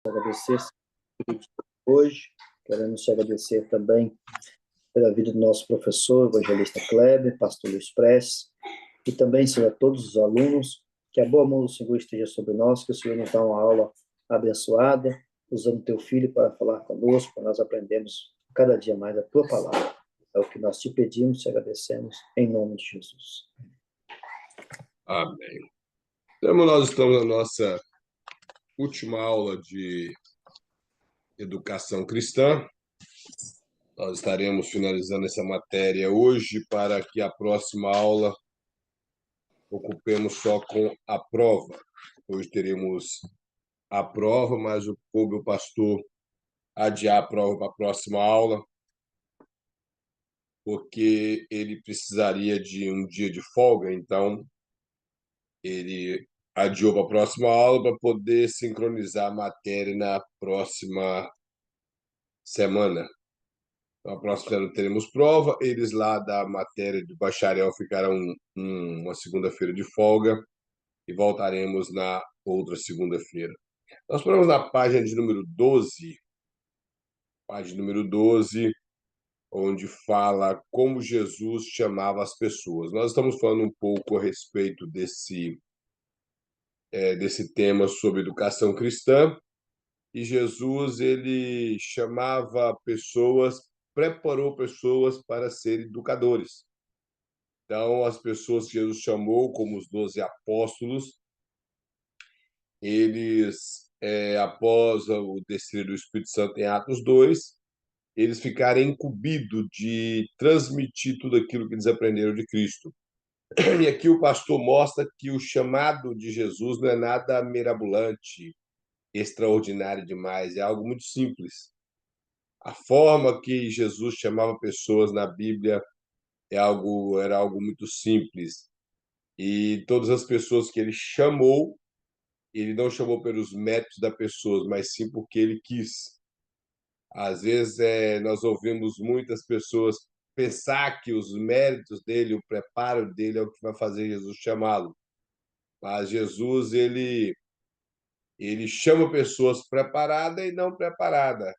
Agradecer hoje, queremos te agradecer também pela vida do nosso professor, evangelista Kleber, pastor Luiz Prestes, e também, Senhor, a todos os alunos, que a boa mão do Senhor esteja sobre nós, que o Senhor nos dá uma aula abençoada, usando teu filho para falar conosco, para nós aprendermos cada dia mais a tua palavra. É o que nós te pedimos, te agradecemos, em nome de Jesus. Amém. Então, nós estamos na nossa última aula de educação cristã. Nós estaremos finalizando essa matéria hoje para que a próxima aula ocupemos só com a prova. Hoje teremos a prova, mas coube o pastor adiar a prova para a próxima aula, porque ele precisaria de um dia de folga, então ele adiou para a próxima aula para poder sincronizar a matéria na próxima semana. Então, a próxima semana teremos prova, eles lá da matéria de bacharel ficarão uma segunda-feira de folga e voltaremos na outra segunda-feira. Nós paramos na página de número 12, onde fala como Jesus chamava as pessoas. Nós estamos falando um pouco a respeito desse tema sobre educação cristã, e Jesus ele chamava pessoas, preparou pessoas para serem educadores. Então, as pessoas que Jesus chamou, como os 12 apóstolos, eles, após o descer do Espírito Santo em Atos 2, eles ficaram incumbidos de transmitir tudo aquilo que eles aprenderam de Cristo. E aqui o pastor mostra que o chamado de Jesus não é nada mirabolante, extraordinário demais, é algo muito simples. A forma que Jesus chamava pessoas na Bíblia era algo muito simples. E todas as pessoas que ele chamou, ele não chamou pelos méritos da pessoa, mas sim porque ele quis. Às vezes, nós ouvimos muitas pessoas pensar que os méritos dele, o preparo dele é o que vai fazer Jesus chamá-lo. Mas Jesus, ele chama pessoas preparadas e não preparadas,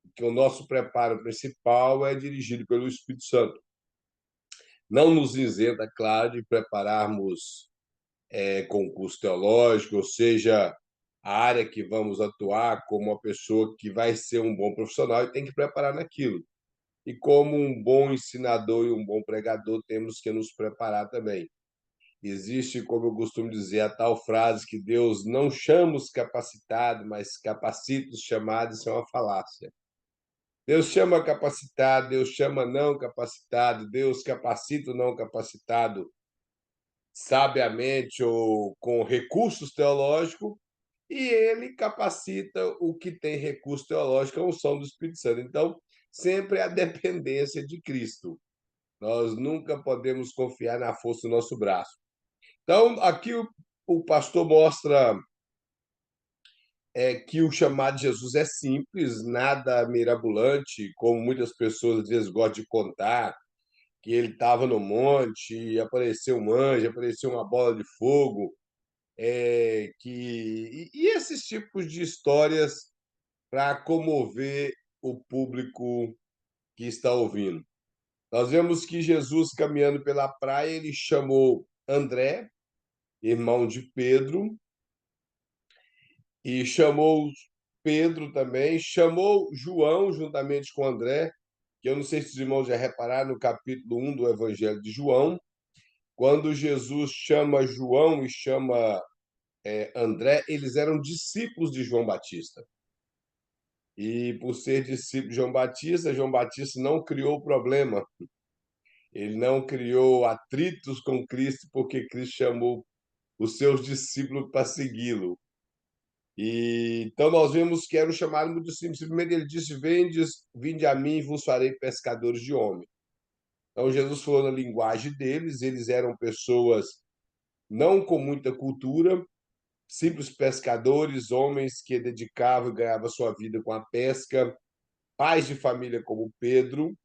porque o nosso preparo principal é dirigido pelo Espírito Santo. Não nos isenta, claro, de prepararmos concurso teológico, ou seja, a área que vamos atuar como uma pessoa que vai ser um bom profissional e tem que preparar naquilo. E como um bom ensinador e um bom pregador, temos que nos preparar também. Existe, como eu costumo dizer, a tal frase que Deus não chama os capacitados, mas capacita os chamados, isso é uma falácia. Deus chama capacitado, Deus chama não capacitado, Deus capacita o não capacitado sabiamente ou com recursos teológicos, e ele capacita o que tem recurso teológico, a unção do Espírito Santo. Então, sempre a dependência de Cristo. Nós nunca podemos confiar na força do nosso braço. Então, aqui o pastor mostra que o chamado de Jesus é simples, nada mirabolante, como muitas pessoas às vezes gostam de contar, que ele estava no monte, e apareceu um anjo, apareceu uma bola de fogo, e esses tipos de histórias para comover o público que está ouvindo. Nós vemos que Jesus, caminhando pela praia, ele chamou André, irmão de Pedro, e chamou Pedro também, chamou João juntamente com André, que eu não sei se os irmãos já repararam no capítulo 1 do Evangelho de João, quando Jesus chama João e chama André, eles eram discípulos de João Batista. E por ser discípulo de João Batista não criou problema. Ele não criou atritos com Cristo, porque Cristo chamou os seus discípulos para segui-lo. E então nós vemos que era um chamado muito simples. Primeiro ele disse: vinde a mim e vos farei pescadores de homens. Então Jesus falou na linguagem deles, eles eram pessoas não com muita cultura, simples pescadores, homens que dedicavam e ganhavam sua vida com a pesca, pais de família como Pedro,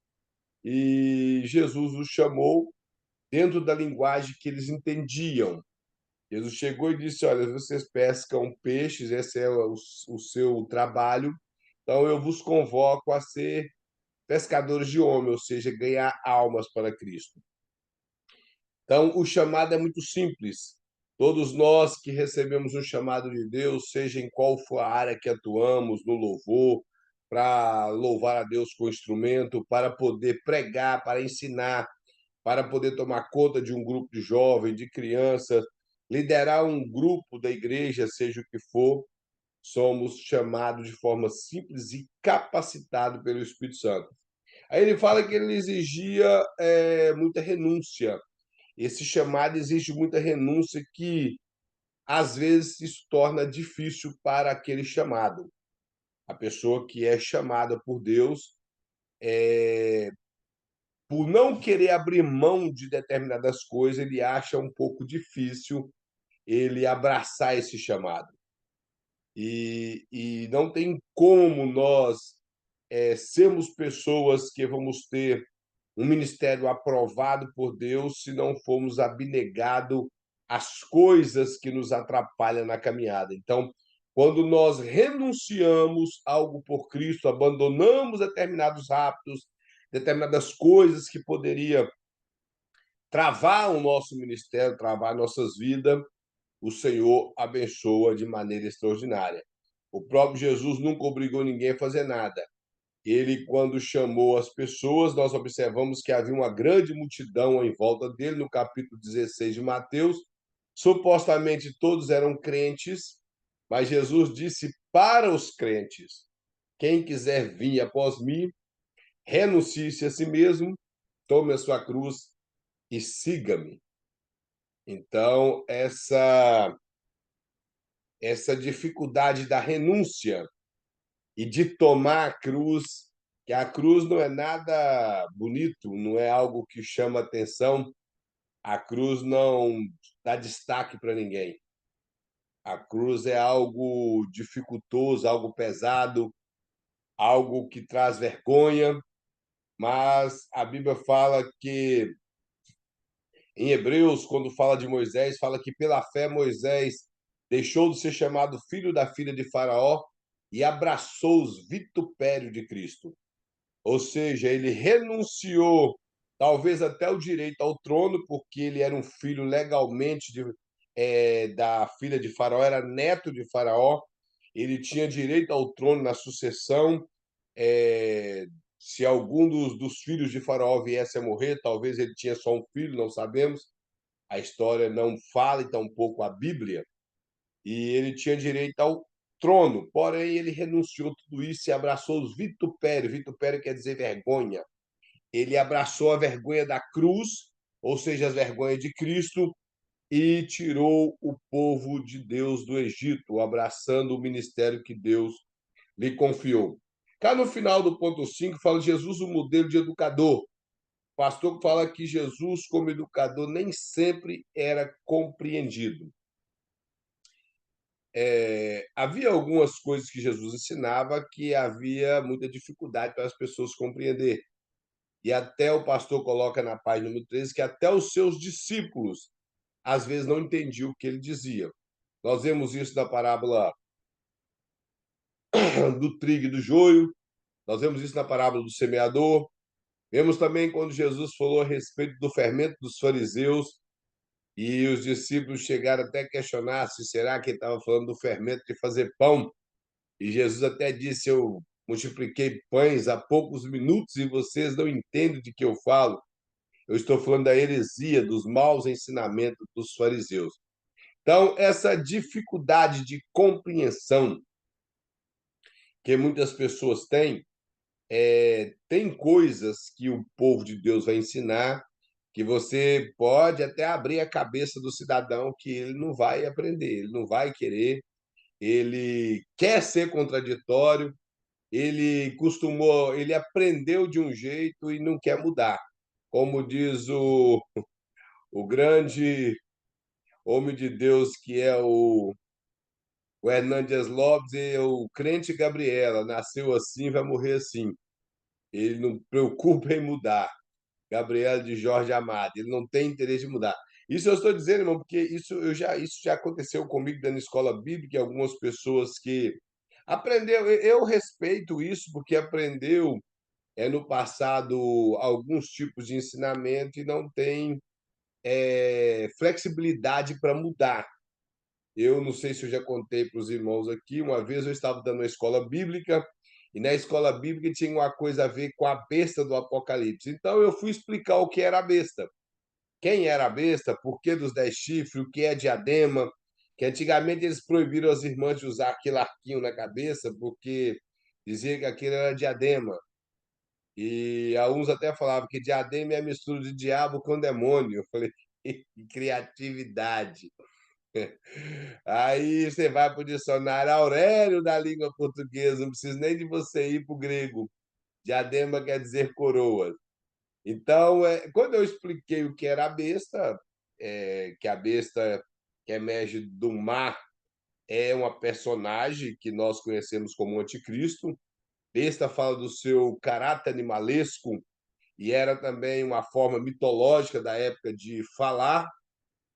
e Jesus os chamou dentro da linguagem que eles entendiam. Jesus chegou e disse: Olha, vocês pescam peixes, esse é o seu trabalho, então eu vos convoco a ser pescadores de homens, ou seja, ganhar almas para Cristo. Então, o chamado é muito simples. Todos nós que recebemos um chamado de Deus, seja em qual for a área que atuamos, no louvor, para louvar a Deus com o instrumento, para poder pregar, para ensinar, para poder tomar conta de um grupo de jovens, de crianças, liderar um grupo da igreja, seja o que for, somos chamados de forma simples e capacitados pelo Espírito Santo. Aí ele fala que ele exigia muita renúncia. Esse chamado exige muita renúncia que, às vezes, isso torna difícil para aquele chamado. A pessoa que é chamada por Deus, por não querer abrir mão de determinadas coisas, ele acha um pouco difícil ele abraçar esse chamado. E não tem como nós sermos pessoas que vamos ter um ministério aprovado por Deus se não formos abnegados às coisas que nos atrapalham na caminhada. Então, quando nós renunciamos algo por Cristo, abandonamos determinados hábitos, determinadas coisas que poderia travar o nosso ministério, travar nossas vidas, o Senhor abençoa de maneira extraordinária. O próprio Jesus nunca obrigou ninguém a fazer nada. Ele, quando chamou as pessoas, nós observamos que havia uma grande multidão em volta dele, no capítulo 16 de Mateus. Supostamente todos eram crentes, mas Jesus disse para os crentes: quem quiser vir após mim, renuncie-se a si mesmo, tome a sua cruz e siga-me. Então, essa dificuldade da renúncia e de tomar a cruz, que a cruz não é nada bonito, não é algo que chama atenção, a cruz não dá destaque para ninguém. A cruz é algo dificultoso, algo pesado, algo que traz vergonha, mas a Bíblia fala que, em Hebreus, quando fala de Moisés, fala que pela fé Moisés deixou de ser chamado filho da filha de Faraó e abraçou os vitupérios de Cristo. Ou seja, ele renunciou, talvez até o direito ao trono, porque ele era um filho legalmente da filha de Faraó, era neto de Faraó, ele tinha direito ao trono na sucessão. É, se algum dos filhos de Faraó viesse a morrer, talvez ele tinha só um filho, não sabemos. A história não fala, e tampouco a Bíblia. E ele tinha direito ao trono, porém ele renunciou a tudo isso e abraçou os vitupérios. Vitupério quer dizer vergonha. Ele abraçou a vergonha da cruz, ou seja, as vergonhas de Cristo, e tirou o povo de Deus do Egito, abraçando o ministério que Deus lhe confiou. Cá no final do ponto 5 fala Jesus, o modelo de educador. O pastor fala que Jesus, como educador, nem sempre era compreendido. Havia algumas coisas que Jesus ensinava que havia muita dificuldade para as pessoas compreender. E até o pastor coloca na página número 13 que até os seus discípulos às vezes não entendiam o que ele dizia. Nós vemos isso na parábola do trigo e do joio, nós vemos isso na parábola do semeador, vemos também quando Jesus falou a respeito do fermento dos fariseus e os discípulos chegaram até a questionar se será que ele estava falando do fermento de fazer pão. E Jesus até disse: eu multipliquei pães há poucos minutos e vocês não entendem de que eu falo. Eu estou falando da heresia, dos maus ensinamentos dos fariseus. Então, essa dificuldade de compreensão que muitas pessoas têm, tem coisas que o povo de Deus vai ensinar que você pode até abrir a cabeça do cidadão que ele não vai aprender, ele não vai querer, ele quer ser contraditório, ele aprendeu de um jeito e não quer mudar. Como diz o grande homem de Deus que é o Hernandes Lopes, e o crente Gabriela, nasceu assim, vai morrer assim. Ele não preocupa em mudar. Gabriela de Jorge Amado, ele não tem interesse em mudar. Isso eu estou dizendo, irmão, porque isso já aconteceu comigo dentro da escola bíblica, e algumas pessoas que aprendeu, eu respeito isso, porque aprendeu no passado alguns tipos de ensinamento e não tem flexibilidade para mudar. Eu não sei se eu já contei para os irmãos aqui, uma vez eu estava dando uma escola bíblica, e na escola bíblica tinha uma coisa a ver com a besta do Apocalipse. Então eu fui explicar o que era a besta. Quem era a besta, por que dos 10 chifres, o que é diadema, que antigamente eles proibiram as irmãs de usar aquele arquinho na cabeça, porque diziam que aquilo era diadema. E alguns até falavam que diadema é a mistura de diabo com demônio. Eu falei, que criatividade. Aí você vai para o dicionário Aurélio da língua portuguesa, não precisa nem de você ir para o grego. Diadema quer dizer coroa. Então, quando eu expliquei o que era a besta, que a besta que emerge do mar é uma personagem que nós conhecemos como anticristo. Besta fala do seu caráter animalesco e era também uma forma mitológica da época de falar.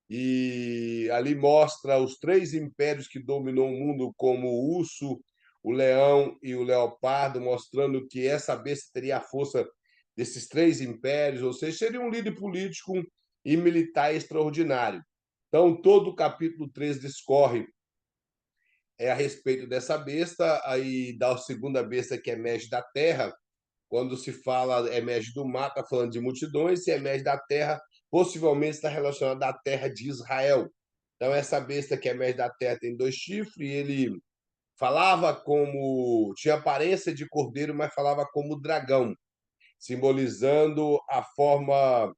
E ali mostra os 3 impérios que dominou o mundo, como o urso, o leão e o leopardo, mostrando que essa besta teria a força desses 3 impérios, ou seja, seria um líder político e militar extraordinário. Então, todo o capítulo 3 discorre a respeito dessa besta, aí dá a segunda besta que emerge da terra. Quando se fala emerge do mar, está falando de multidões, se emerge da terra, possivelmente está relacionado à terra de Israel. Então, essa besta que emerge da terra tem 2 chifres, e ele falava como. Tinha aparência de cordeiro, mas falava como dragão, simbolizando a forma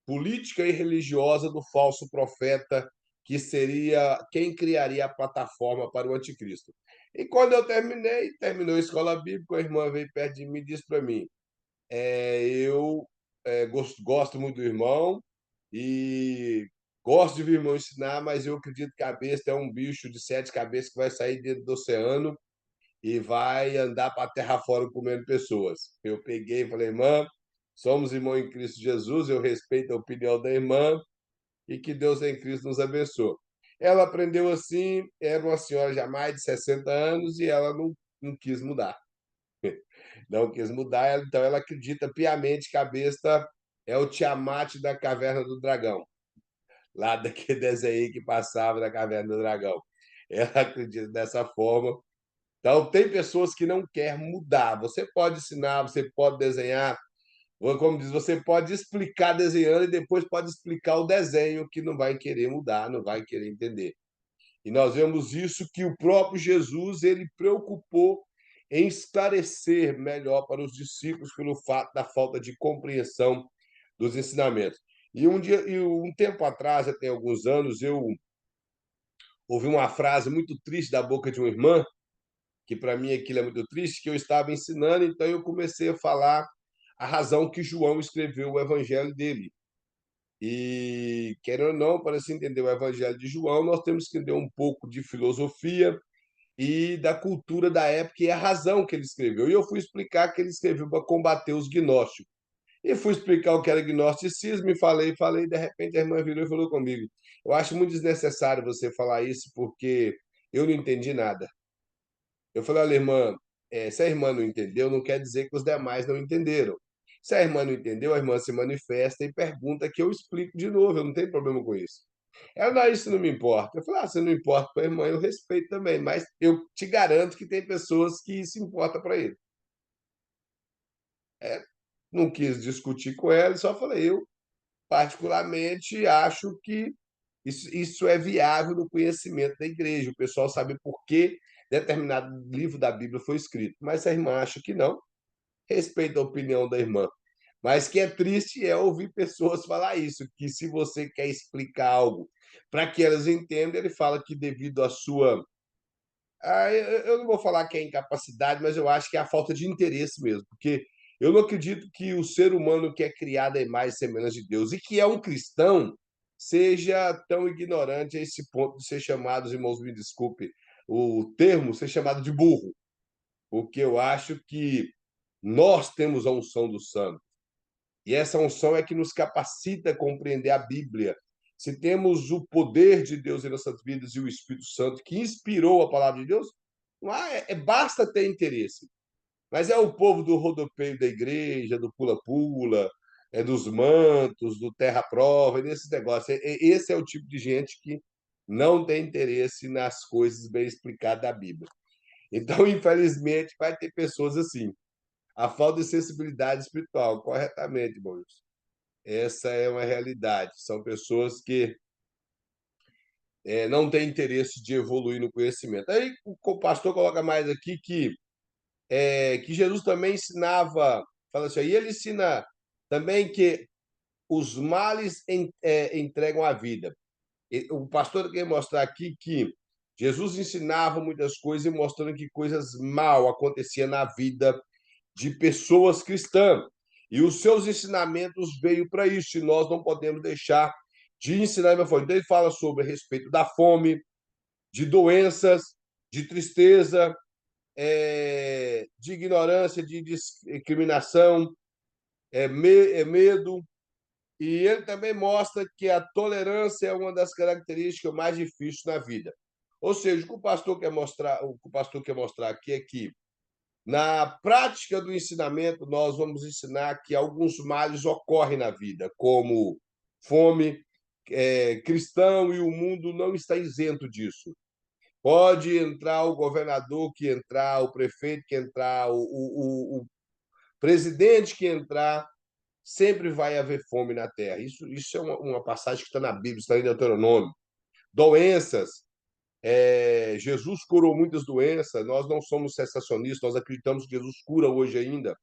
política e religiosa do falso profeta, que seria quem criaria a plataforma para o anticristo. E quando eu terminou a escola bíblica, a irmã veio perto de mim e disse para mim: eu gosto muito do irmão e gosto de ver o irmão ensinar, mas eu acredito que a besta é um bicho de 7 cabeças que vai sair dentro do oceano e vai andar para a terra fora comendo pessoas. Eu peguei e falei, irmã, somos irmãos em Cristo Jesus, eu respeito a opinião da irmã e que Deus em Cristo nos abençoe. Ela aprendeu assim, era uma senhora já mais de 60 anos e ela não quis mudar. Não quis mudar, então ela acredita piamente que a besta é o Tiamat da Caverna do Dragão, lá daquele desenho que passava da Caverna do Dragão. Ela acredita dessa forma. Então, tem pessoas que não querem mudar. Você pode ensinar, você pode desenhar, ou como diz, você pode explicar desenhando e depois pode explicar o desenho que não vai querer mudar, não vai querer entender. E nós vemos isso que o próprio Jesus ele preocupou em esclarecer melhor para os discípulos pelo fato da falta de compreensão dos ensinamentos. E um tempo atrás, até alguns anos, eu ouvi uma frase muito triste da boca de uma irmã, que para mim aquilo é muito triste, que eu estava ensinando, então eu comecei a falar a razão que João escreveu o evangelho dele. E, querendo ou não, para se entender o evangelho de João, nós temos que entender um pouco de filosofia e da cultura da época e a razão que ele escreveu. E eu fui explicar que ele escreveu para combater os gnósticos. E fui explicar o que era gnosticismo e falei, de repente a irmã virou e falou comigo: eu acho muito desnecessário você falar isso porque eu não entendi nada. Eu falei: olha, irmã, se a irmã não entendeu, não quer dizer que os demais não entenderam. Se a irmã não entendeu, a irmã se manifesta e pergunta que eu explico de novo, eu não tenho problema com isso. Ela, não, isso não me importa. Eu falei, você não importa para a irmã, eu respeito também, mas eu te garanto que tem pessoas que isso importa para ele. Não quis discutir com ela, só falei, eu particularmente acho que isso é viável no conhecimento da igreja, o pessoal sabe por que determinado livro da Bíblia foi escrito. Mas se a irmã acha que não, respeita a opinião da irmã. Mas que é triste é ouvir pessoas falar isso, que se você quer explicar algo para que elas entendam, ele fala que devido à sua. Eu não vou falar que é incapacidade, mas eu acho que é a falta de interesse mesmo, porque eu não acredito que o ser humano que é criado à imagem e semelhança de Deus e que é um cristão seja tão ignorante a esse ponto de ser chamado, os irmãos me desculpe, o termo ser chamado de burro, porque eu acho que nós temos a unção do santo. E essa unção é que nos capacita a compreender a Bíblia. se temos o poder de Deus em nossas vidas e o Espírito Santo que inspirou a palavra de Deus, não há, basta ter interesse. Mas é o povo do rodopeio da igreja, do pula-pula, dos mantos, do terra-prova, desses negócios. Esse é o tipo de gente que não tem interesse nas coisas bem explicadas da Bíblia. Então, infelizmente, vai ter pessoas assim. A falta de sensibilidade espiritual, corretamente, Maurício. Essa é uma realidade. São pessoas que não têm interesse de evoluir no conhecimento. Aí o pastor coloca mais aqui que Jesus também ensinava, fala assim, e ele ensina também que os males entregam a vida. O pastor quer mostrar aqui que Jesus ensinava muitas coisas e mostrando que coisas mal aconteciam na vida de pessoas cristãs. E os seus ensinamentos veio para isso, e nós não podemos deixar de ensinar. Então, ele fala sobre a respeito da fome, de doenças, de tristeza, de ignorância, de discriminação, medo. E ele também mostra que a tolerância é uma das características mais difíceis na vida. Ou seja, o que o pastor quer mostrar aqui é que, na prática do ensinamento, nós vamos ensinar que alguns males ocorrem na vida, como fome, cristão, e o mundo não está isento disso. Pode entrar o governador que entrar, o prefeito que entrar, o presidente que entrar, sempre vai haver fome na terra. Isso é uma passagem que está na Bíblia, está em Deuteronômio. Doenças. Jesus curou muitas doenças. Nós não somos sensacionistas, nós acreditamos que Jesus cura hoje ainda.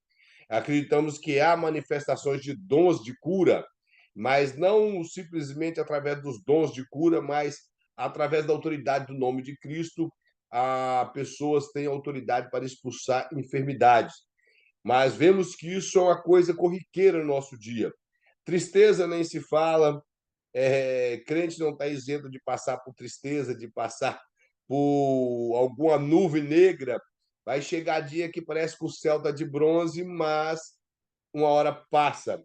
Acreditamos que há manifestações de dons de cura, mas não simplesmente através dos dons de cura, mas através da autoridade do nome de Cristo. As pessoas têm autoridade para expulsar enfermidades. Mas vemos que isso é uma coisa corriqueira no nosso dia. Tristeza nem se fala, crente não está isento de passar por tristeza, de passar por alguma nuvem negra. Vai chegar dia que parece que o céu está de bronze, mas uma hora passa.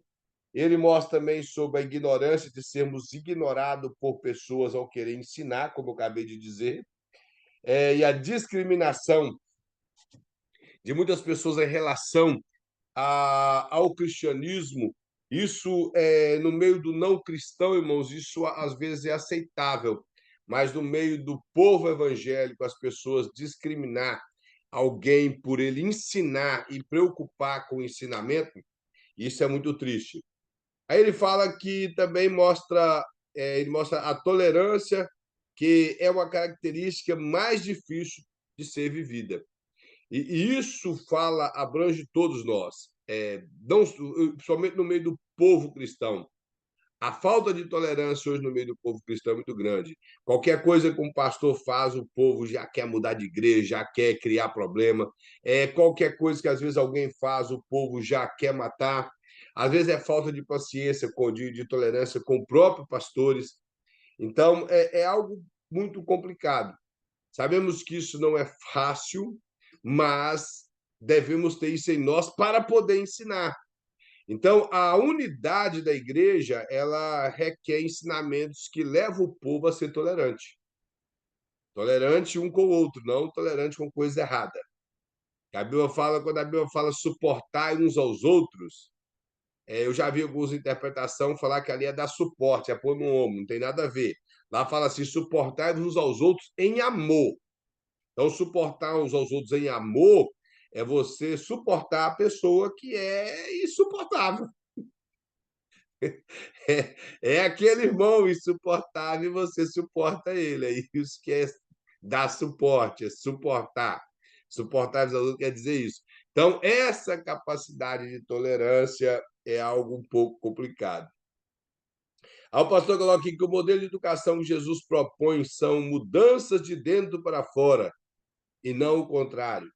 Ele mostra também sobre a ignorância de sermos ignorados por pessoas ao querer ensinar, como eu acabei de dizer, e a discriminação de muitas pessoas em relação ao cristianismo. Isso, no meio do não cristão, irmãos, isso às vezes é aceitável, mas no meio do povo evangélico, as pessoas discriminar alguém por ele ensinar e preocupar com o ensinamento, isso é muito triste. Aí ele fala que também ele mostra a tolerância, que é uma característica mais difícil de ser vivida. E isso abrange todos nós, não, principalmente no meio do povo cristão. A falta de tolerância hoje no meio do povo cristão é muito grande. Qualquer coisa que um pastor faz, o povo já quer mudar de igreja, já quer criar problema. Qualquer coisa que às vezes alguém faz, o povo já quer matar. Às vezes é falta de paciência, de tolerância com próprios pastores. Então, é algo muito complicado. Sabemos que isso não é fácil, mas devemos ter isso em nós para poder ensinar. Então, a unidade da igreja, ela requer ensinamentos que levam o povo a ser tolerante. Tolerante um com o outro, não tolerante com coisa errada. Quando a Bíblia fala suportar uns aos outros, eu já vi algumas interpretações falar que ali é dar suporte, é pôr no ombro, não tem nada a ver. Lá fala assim, suportar uns aos outros em amor. Então, suportar uns aos outros em amor é você suportar a pessoa que é insuportável. É aquele irmão insuportável e você suporta ele. É isso que é dar suporte, é suportar. Suportar os outros quer dizer isso. Então, essa capacidade de tolerância é algo um pouco complicado. Aí o pastor coloca aqui que o modelo de educação que Jesus propõe são mudanças de dentro para fora, e não o contrário.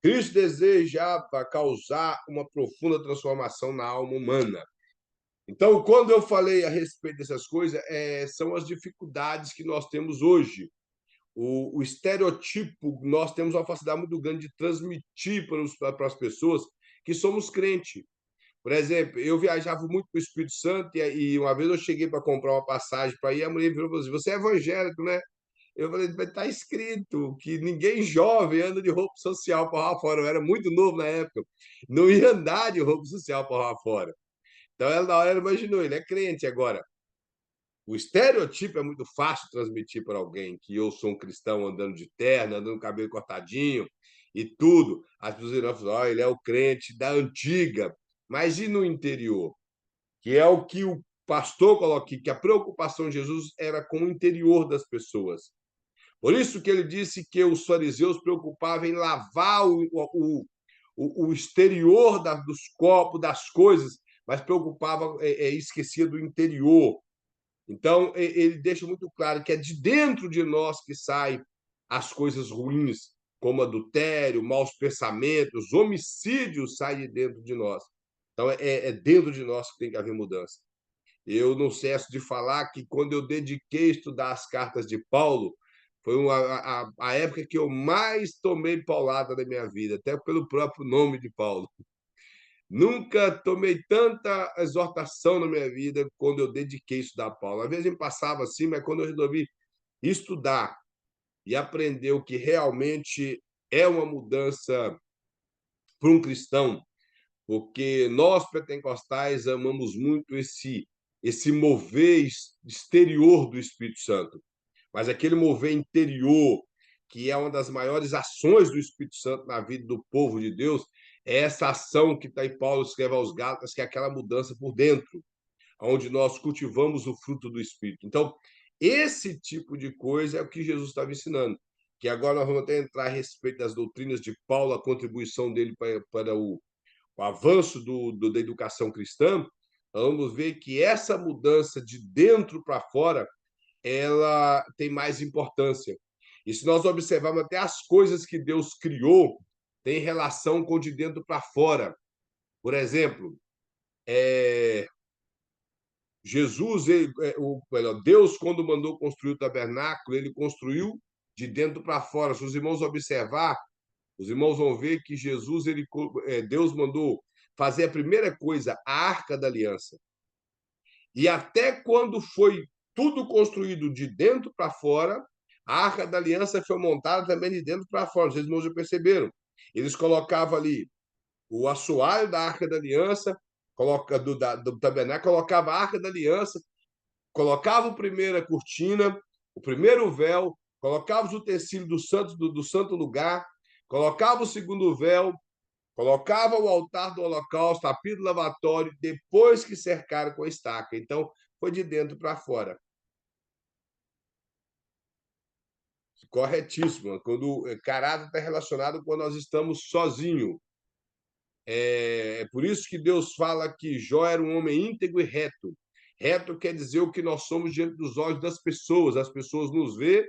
Cristo desejava causar uma profunda transformação na alma humana. Então, quando eu falei a respeito dessas coisas, são as dificuldades que nós temos hoje. O estereotipo, nós temos uma facilidade muito grande de transmitir para as pessoas que somos crente. Por exemplo, eu viajava muito para o Espírito Santo e uma vez eu cheguei para comprar uma passagem para ir, a mulher virou e falou assim: Você é evangélico, né? Eu falei: Mas está escrito que ninguém jovem anda de roupa social para lá fora. Eu era muito novo na época, não ia andar de roupa social para lá fora. Então, ela na hora ela imaginou: ele é crente agora. O estereotipo é muito fácil transmitir para alguém que eu sou um cristão andando de terno, andando com o cabelo cortadinho e tudo. As pessoas irão falar: oh, ele é o crente da antiga. Mas e no interior? Que é o que o pastor coloca aqui, que a preocupação de Jesus era com o interior das pessoas. Por isso que ele disse que os fariseus preocupavam em lavar o exterior dos copos, das coisas, mas preocupava, esquecia do interior. Então, ele deixa muito claro que é de dentro de nós que saem as coisas ruins, como adultério, maus pensamentos, homicídios saem de dentro de nós. Então, é dentro de nós que tem que haver mudança. Eu não cesso de falar que quando eu dediquei a estudar as cartas de Paulo, foi a época que eu mais tomei paulada na minha vida, até pelo próprio nome de Paulo. Nunca tomei tanta exortação na minha vida quando eu dediquei a estudar Paulo. Às vezes me passava assim, mas quando eu resolvi estudar e aprender o que realmente é uma mudança para um cristão, porque nós pentecostais amamos muito esse mover exterior do Espírito Santo, mas aquele mover interior, que é uma das maiores ações do Espírito Santo na vida do povo de Deus, é essa ação que está em Paulo escreve aos Gálatas, que é aquela mudança por dentro, onde nós cultivamos o fruto do Espírito. Então, esse tipo de coisa é o que Jesus estava ensinando. Que agora nós vamos até entrar a respeito das doutrinas de Paulo, a contribuição dele para o avanço da educação cristã. Vamos ver que essa mudança de dentro para fora ela tem mais importância. E se nós observarmos até as coisas que Deus criou, tem relação com de dentro para fora. Por exemplo, Jesus, Deus, quando mandou construir o tabernáculo, ele construiu de dentro para fora. Se os irmãos observar, os irmãos vão ver que Jesus, Deus mandou fazer a primeira coisa, a Arca da Aliança. E até quando foi tudo construído de dentro para fora, a Arca da Aliança foi montada também de dentro para fora. Vocês irmãos já perceberam? Eles colocavam ali o assoalho da Arca da Aliança, do tabernáculo, colocava a Arca da Aliança, colocava a primeira cortina, o primeiro véu, colocava os utensílios do santo lugar, colocava o segundo véu, colocava o altar do holocausto, a pia do lavatório, depois que cercaram com a estaca. Então, foi de dentro para fora. Corretíssimo. Quando caráter está relacionado quando nós estamos sozinhos. É por isso que Deus fala que Jó era um homem íntegro e reto. Reto quer dizer o que nós somos diante dos olhos das pessoas. As pessoas nos vê,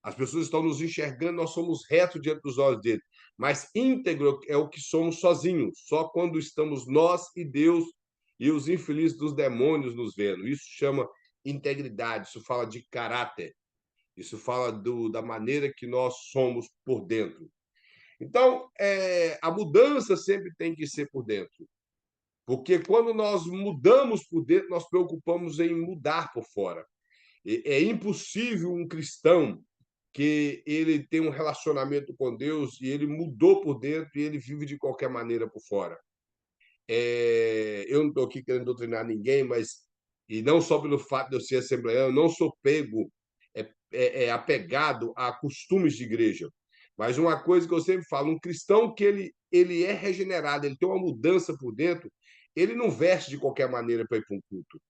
as pessoas estão nos enxergando, nós somos retos diante dos olhos dele. Mas íntegro é o que somos sozinhos, só quando estamos nós e Deus e os infelizes dos demônios nos vendo. Isso chama integridade, isso fala de caráter, isso fala da maneira que nós somos por dentro. Então, a mudança sempre tem que ser por dentro. Porque quando nós mudamos por dentro, nós preocupamos em mudar por fora. É impossível um cristão que ele tem um relacionamento com Deus e ele mudou por dentro e ele vive de qualquer maneira por fora. Eu não estou aqui querendo doutrinar ninguém, mas e não só pelo fato de eu ser assembleano, eu não sou pego, apegado a costumes de igreja. Mas uma coisa que eu sempre falo, um cristão que ele é regenerado, ele tem uma mudança por dentro, ele não veste de qualquer maneira para ir para um culto.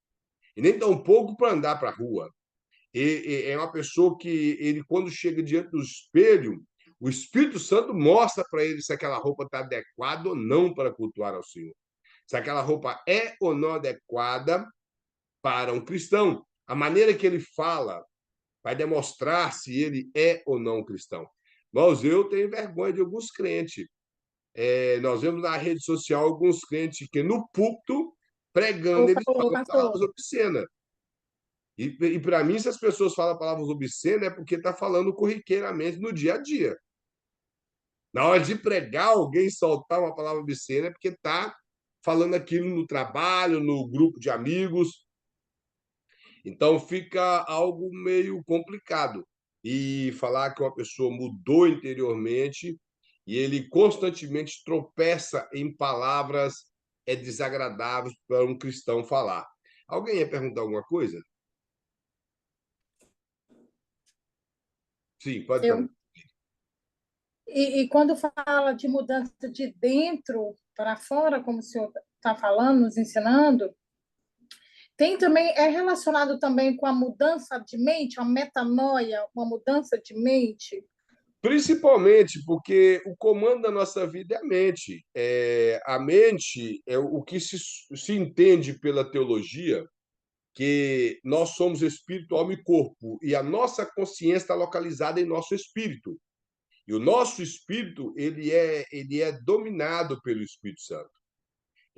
E nem tampouco para andar para a rua. É uma pessoa que ele, quando chega diante do espelho, o Espírito Santo mostra para ele se aquela roupa está adequada ou não para cultuar ao Senhor. Se aquela roupa é ou não adequada para um cristão. A maneira que ele fala vai demonstrar se ele é ou não um cristão. Mas eu tenho vergonha de alguns crentes. Nós vemos na rede social alguns crentes que no púlpito, pregando, eles Ô, falam palavras pastor, obscenas. E para mim, se as pessoas falam palavras obscenas, é porque está falando corriqueiramente no dia a dia. Na hora de pregar, alguém soltar uma palavra obscena é porque está falando aquilo no trabalho, no grupo de amigos. Então fica algo meio complicado. E falar que uma pessoa mudou interiormente e ele constantemente tropeça em palavras desagradáveis para um cristão falar. Alguém ia perguntar alguma coisa? Sim, pode Eu, perguntar. e quando fala de mudança de dentro para fora, como o senhor está falando, nos ensinando, tem também, é relacionado também com a mudança de mente, uma metanoia, uma mudança de mente. Principalmente porque o comando da nossa vida é a mente. A mente é o que se entende pela teologia, que nós somos espírito, alma e corpo, e a nossa consciência está localizada em nosso espírito. E o nosso espírito, ele é dominado pelo Espírito Santo.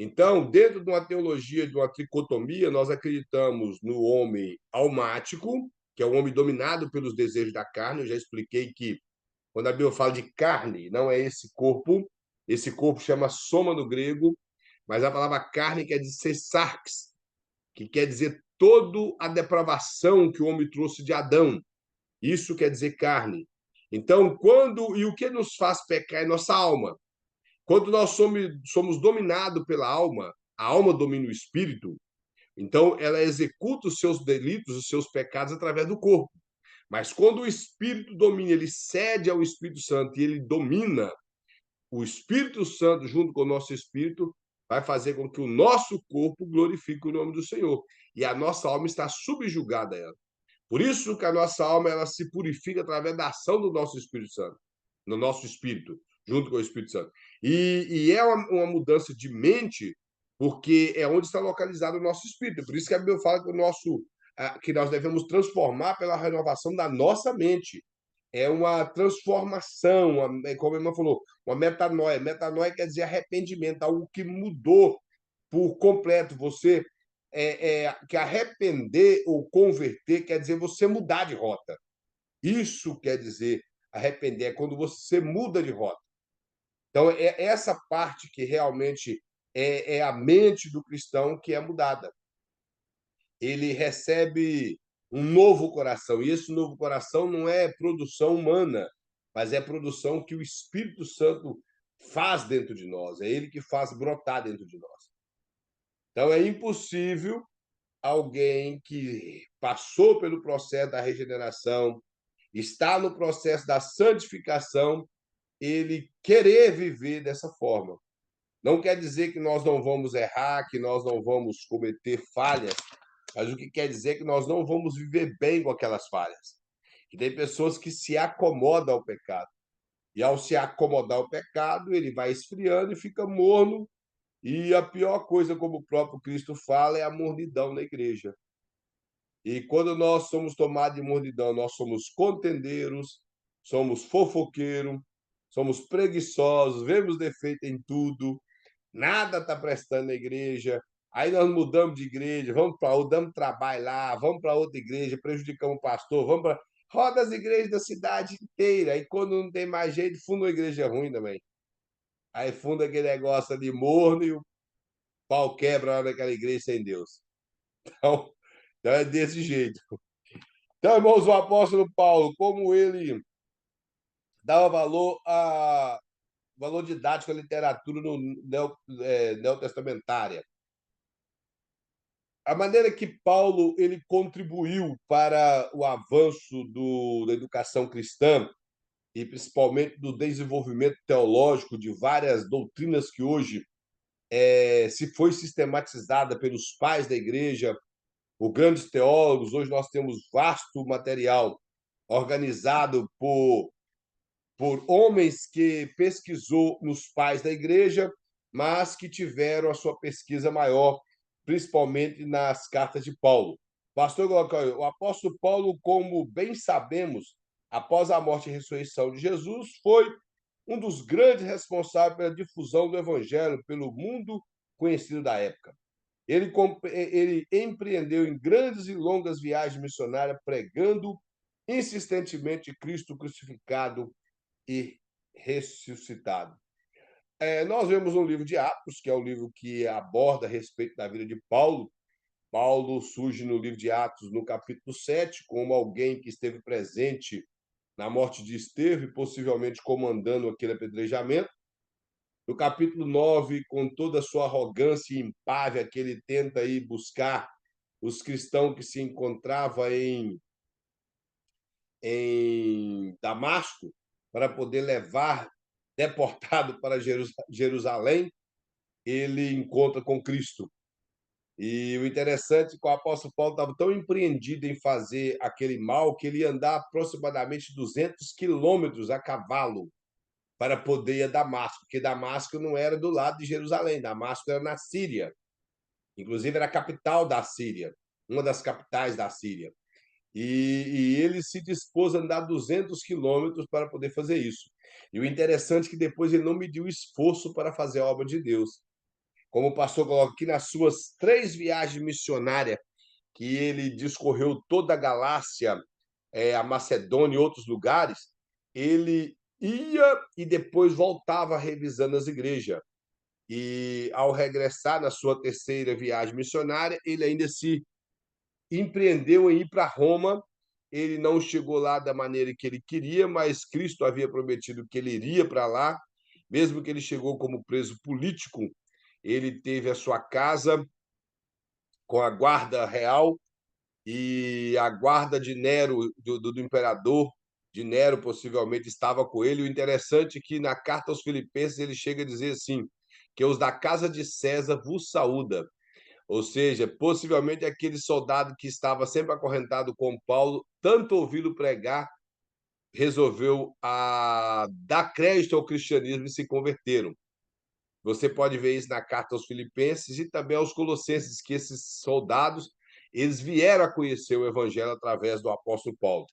Então, dentro de uma teologia, de uma tricotomia, nós acreditamos no homem almático, que é o homem dominado pelos desejos da carne. Eu já expliquei que quando a Bíblia fala de carne, não é esse corpo chama soma no grego, mas a palavra carne quer dizer sarx, que quer dizer toda a depravação que o homem trouxe de Adão. Isso quer dizer carne. Então, e o que nos faz pecar é nossa alma. Quando nós somos dominados pela alma, a alma domina o espírito, então ela executa os seus delitos, os seus pecados através do corpo. Mas quando o espírito domina, ele cede ao Espírito Santo e ele domina, o Espírito Santo, junto com o nosso espírito, vai fazer com que o nosso corpo glorifique o nome do Senhor. E a nossa alma está subjugada a ela. Por isso que a nossa alma ela se purifica através da ação do nosso Espírito Santo, no nosso espírito, junto com o Espírito Santo. E é uma mudança de mente, porque é onde está localizado o nosso espírito. Por isso que a Bíblia fala que nós devemos transformar pela renovação da nossa mente. É uma transformação, como a irmã falou, uma metanoia. Metanoia quer dizer arrependimento, algo que mudou por completo. Você que arrepender ou converter quer dizer você mudar de rota. Isso quer dizer arrepender, é quando você muda de rota. Então, é essa parte que realmente é a mente do cristão que é mudada. Ele recebe um novo coração, e esse novo coração não é produção humana, mas é produção que o Espírito Santo faz dentro de nós, é ele que faz brotar dentro de nós. Então, é impossível alguém que passou pelo processo da regeneração, está no processo da santificação, ele querer viver dessa forma. Não quer dizer que nós não vamos errar, que nós não vamos cometer falhas, mas o que quer dizer é que nós não vamos viver bem com aquelas falhas. Que tem pessoas que se acomodam ao pecado. E ao se acomodar ao pecado, ele vai esfriando e fica morno. E a pior coisa, como o próprio Cristo fala, é a mornidão na igreja. E quando nós somos tomados de mornidão, nós somos contendeiros, somos fofoqueiros, somos preguiçosos, vemos defeito em tudo, nada está prestando na igreja. Aí nós mudamos de igreja, vamos para outra, damos trabalho lá, vamos para outra igreja, prejudicamos o pastor, vamos para. Roda as igrejas da cidade inteira. Aí quando não tem mais jeito, funda uma igreja ruim também. Aí funda aquele negócio ali morno e o pau quebra lá naquela igreja sem Deus. Então, então é desse jeito. Então, irmãos, o apóstolo Paulo, como ele dava valor didático à literatura neotestamentária. A maneira que Paulo ele contribuiu para o avanço da educação cristã e principalmente do desenvolvimento teológico de várias doutrinas que hoje se foi sistematizada pelos pais da igreja, por grandes teólogos. Hoje nós temos vasto material organizado por homens que pesquisou nos pais da igreja, mas que tiveram a sua pesquisa maior, principalmente nas cartas de Paulo. Pastor Glaucão, o apóstolo Paulo, como bem sabemos, após a morte e ressurreição de Jesus, foi um dos grandes responsáveis pela difusão do evangelho pelo mundo conhecido da época. Ele empreendeu em grandes e longas viagens missionárias, pregando insistentemente Cristo crucificado e ressuscitado. Nós vemos um livro de Atos, que é o livro que aborda a respeito da vida de Paulo. Paulo surge no livro de Atos, no capítulo 7, como alguém que esteve presente na morte de Estevão, possivelmente comandando aquele apedrejamento. No capítulo 9, com toda a sua arrogância e empáfia, que ele tenta ir buscar os cristãos que se encontravam em Damasco, para poder levar deportado para Jerusalém, ele encontra com Cristo. E o interessante é que o apóstolo Paulo estava tão empreendido em fazer aquele mal que ele ia andar aproximadamente 200 quilômetros a cavalo para poder ir a Damasco, porque Damasco não era do lado de Jerusalém, Damasco era na Síria. Inclusive, era a capital da Síria, uma das capitais da Síria. E ele se dispôs a andar 200 quilômetros para poder fazer isso. E o interessante é que depois ele não mediu esforço para fazer a obra de Deus. Como o pastor coloca aqui, nas suas 3 viagens missionárias, que ele discorreu toda a Galácia, a Macedônia e outros lugares, ele ia e depois voltava revisando as igrejas. E ao regressar na sua 3ª viagem missionária, ele ainda se empreendeu em ir para Roma. Ele não chegou lá da maneira que ele queria, mas Cristo havia prometido que ele iria para lá. Mesmo que ele chegou como preso político, ele teve a sua casa com a guarda real e a guarda de Nero, do imperador de Nero, possivelmente estava com ele. O interessante é que na carta aos Filipenses ele chega a dizer assim, que os da casa de César vos saúda. Ou seja, possivelmente aquele soldado que estava sempre acorrentado com Paulo, tanto ouvi-lo pregar, resolveu dar crédito ao cristianismo e se converteram. Você pode ver isso na carta aos Filipenses e também aos Colossenses, que esses soldados eles vieram a conhecer o evangelho através do apóstolo Paulo.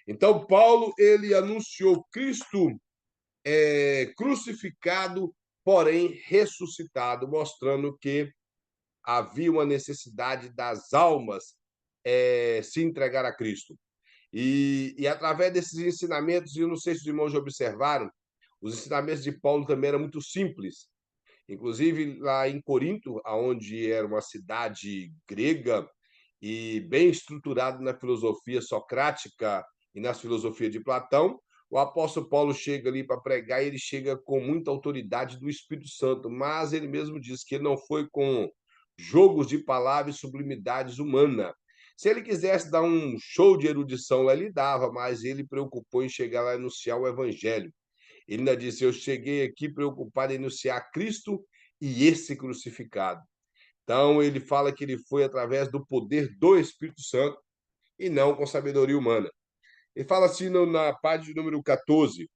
Então, Paulo ele anunciou Cristo crucificado, porém ressuscitado, mostrando que havia uma necessidade das almas se entregar a Cristo. E através desses ensinamentos, e eu não sei se os irmãos já observaram, os ensinamentos de Paulo também eram muito simples. Inclusive, lá em Corinto, onde era uma cidade grega e bem estruturada na filosofia socrática e nas filosofias de Platão, o apóstolo Paulo chega ali para pregar e ele chega com muita autoridade do Espírito Santo, mas ele mesmo diz que ele não foi com jogos de palavras e sublimidades humanas. Se ele quisesse dar um show de erudição lá, ele dava, mas ele preocupou em chegar lá e anunciar o evangelho. Ele ainda disse: eu cheguei aqui preocupado em anunciar Cristo e esse crucificado. Então, ele fala que ele foi através do poder do Espírito Santo e não com sabedoria humana. Ele fala assim na página número 14.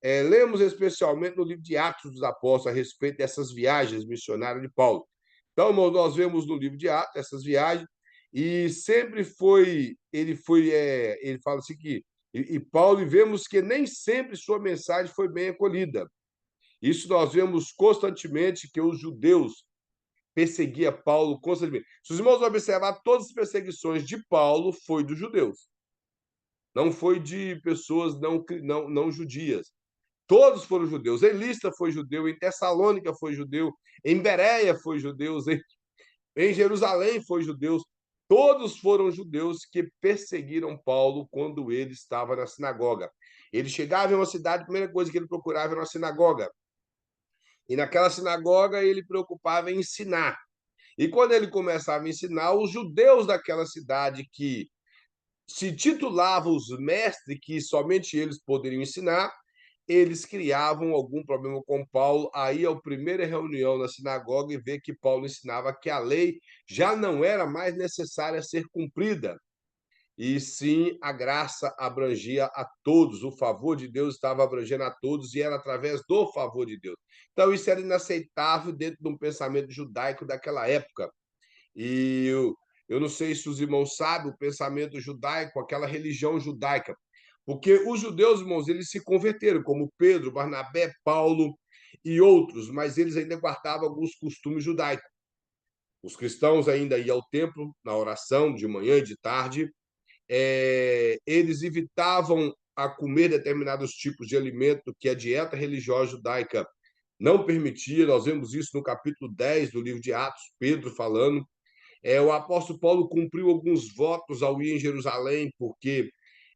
Lemos especialmente no livro de Atos dos Apóstolos a respeito dessas viagens missionárias de Paulo. Então, irmão, nós vemos no livro de Atos essas viagens e sempre ele fala assim que e Paulo, e vemos que nem sempre sua mensagem foi bem acolhida. Isso nós vemos constantemente, que os judeus perseguiam Paulo constantemente. Se os irmãos observar, todas as perseguições de Paulo foi dos judeus. Não foi de pessoas não judias. Todos foram judeus. Em Listra foi judeu, em Tessalônica foi judeu, em Bereia foi judeus, em Jerusalém foi judeus. Todos foram judeus que perseguiram Paulo quando ele estava na sinagoga. Ele chegava em uma cidade, a primeira coisa que ele procurava era uma sinagoga. E naquela sinagoga ele preocupava em ensinar. E quando ele começava a ensinar, os judeus daquela cidade que se titulavam os mestres, que somente eles poderiam ensinar, eles criavam algum problema com Paulo. Aí, a primeira reunião na sinagoga e ver que Paulo ensinava que a lei já não era mais necessária ser cumprida, e sim a graça abrangia a todos, o favor de Deus estava abrangendo a todos e era através do favor de Deus. Então, isso era inaceitável dentro de um pensamento judaico daquela época. E eu não sei se os irmãos sabem o pensamento judaico, aquela religião judaica, porque os judeus, irmãos, eles se converteram, como Pedro, Barnabé, Paulo e outros, mas eles ainda guardavam alguns costumes judaicos. Os cristãos ainda iam ao templo, na oração, de manhã e de tarde. Eles evitavam a comer determinados tipos de alimento que a dieta religiosa judaica não permitia. Nós vemos isso no capítulo 10 do livro de Atos, Pedro falando. O apóstolo Paulo cumpriu alguns votos ao ir em Jerusalém, porque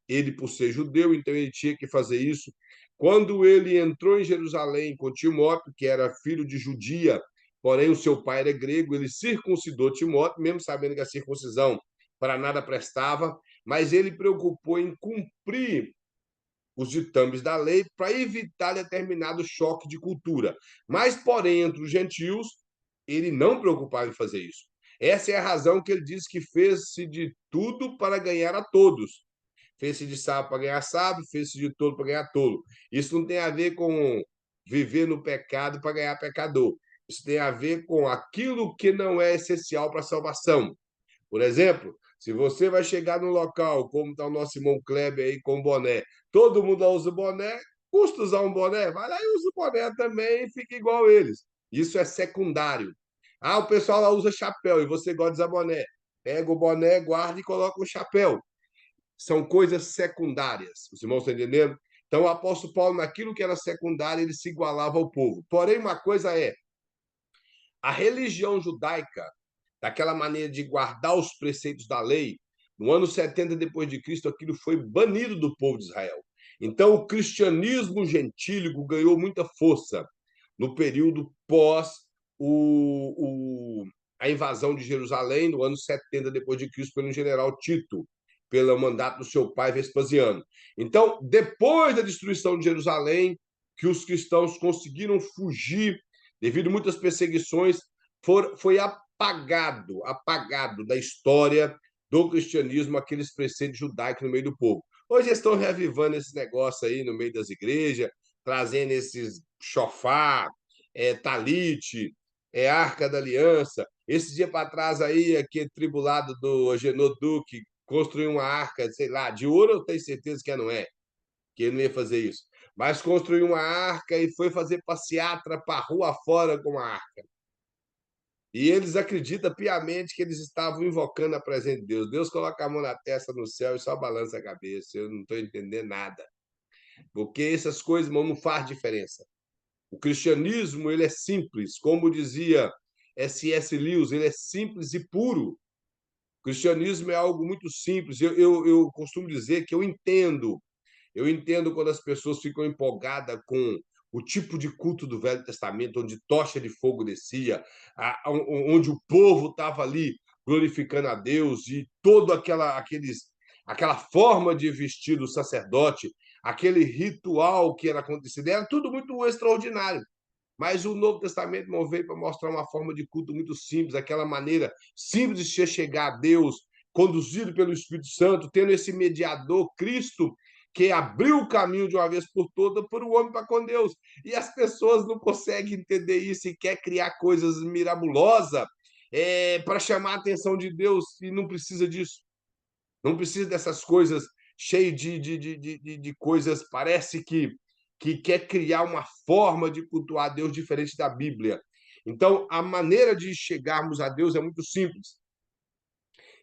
ele, por ser judeu, então ele tinha que fazer isso. Quando ele entrou em Jerusalém com Timóteo, que era filho de judia, porém o seu pai era grego, ele circuncidou Timóteo, mesmo sabendo que a circuncisão para nada prestava, mas ele preocupou em cumprir os ditames da lei para evitar determinado choque de cultura. Mas, porém, entre os gentios, ele não preocupava em fazer isso. Essa é a razão que ele diz que fez-se de tudo para ganhar a todos. Fez-se de sábio para ganhar sábio, fez-se de tolo para ganhar tolo. Isso não tem a ver com viver no pecado para ganhar pecador. Isso tem a ver com aquilo que não é essencial para a salvação. Por exemplo, se você vai chegar num local, como está o nosso irmão Kleber aí com boné, todo mundo usa boné, custa usar um boné, vai lá e usa o boné também e fica igual eles. Isso é secundário. O pessoal lá usa chapéu e você gosta de usar boné. Pega o boné, guarda e coloca o chapéu. São coisas secundárias. Os irmãos estão entendendo? Então, o apóstolo Paulo, naquilo que era secundário, ele se igualava ao povo. Porém, uma coisa é, a religião judaica, daquela maneira de guardar os preceitos da lei, no ano 70 depois de Cristo, aquilo foi banido do povo de Israel. Então, o cristianismo gentílico ganhou muita força no período pós a invasão de Jerusalém, no ano 70 depois de Cristo, pelo general Tito, pelo mandato do seu pai Vespasiano. Então, depois da destruição de Jerusalém, que os cristãos conseguiram fugir devido a muitas perseguições, foi apagado da história do cristianismo aqueles preceitos judaicos no meio do povo. Hoje estão reavivando esse negócio aí no meio das igrejas, trazendo esses chofar, talite, arca da aliança. Esse dia para trás aí, aquele tribulado do Agenor Duque construiu uma arca, sei lá, de ouro, eu tenho certeza que não é, que ele não ia fazer isso. Mas construiu uma arca e foi fazer passeata para a rua fora com a arca. E eles acreditam piamente que eles estavam invocando a presença de Deus. Deus coloca a mão na testa no céu e só balança a cabeça. Eu não estou entendendo nada. Porque essas coisas, irmão, não faz diferença. O cristianismo, ele é simples. Como dizia C.S. Lewis, ele é simples e puro. O cristianismo é algo muito simples. Eu costumo dizer que eu entendo quando as pessoas ficam empolgadas com o tipo de culto do Velho Testamento, onde tocha de fogo descia, onde o povo estava ali glorificando a Deus e toda aquela forma de vestir do sacerdote, aquele ritual que era acontecido, era tudo muito extraordinário. Mas o Novo Testamento não veio para mostrar uma forma de culto muito simples, aquela maneira simples de chegar a Deus, conduzido pelo Espírito Santo, tendo esse mediador, Cristo, que abriu o caminho de uma vez por todas para o homem para com Deus. E as pessoas não conseguem entender isso e quer criar coisas mirabolosas para chamar a atenção de Deus e não precisa disso. Não precisa dessas coisas cheias de coisas, parece que quer criar uma forma de cultuar a Deus diferente da Bíblia. Então, a maneira de chegarmos a Deus é muito simples.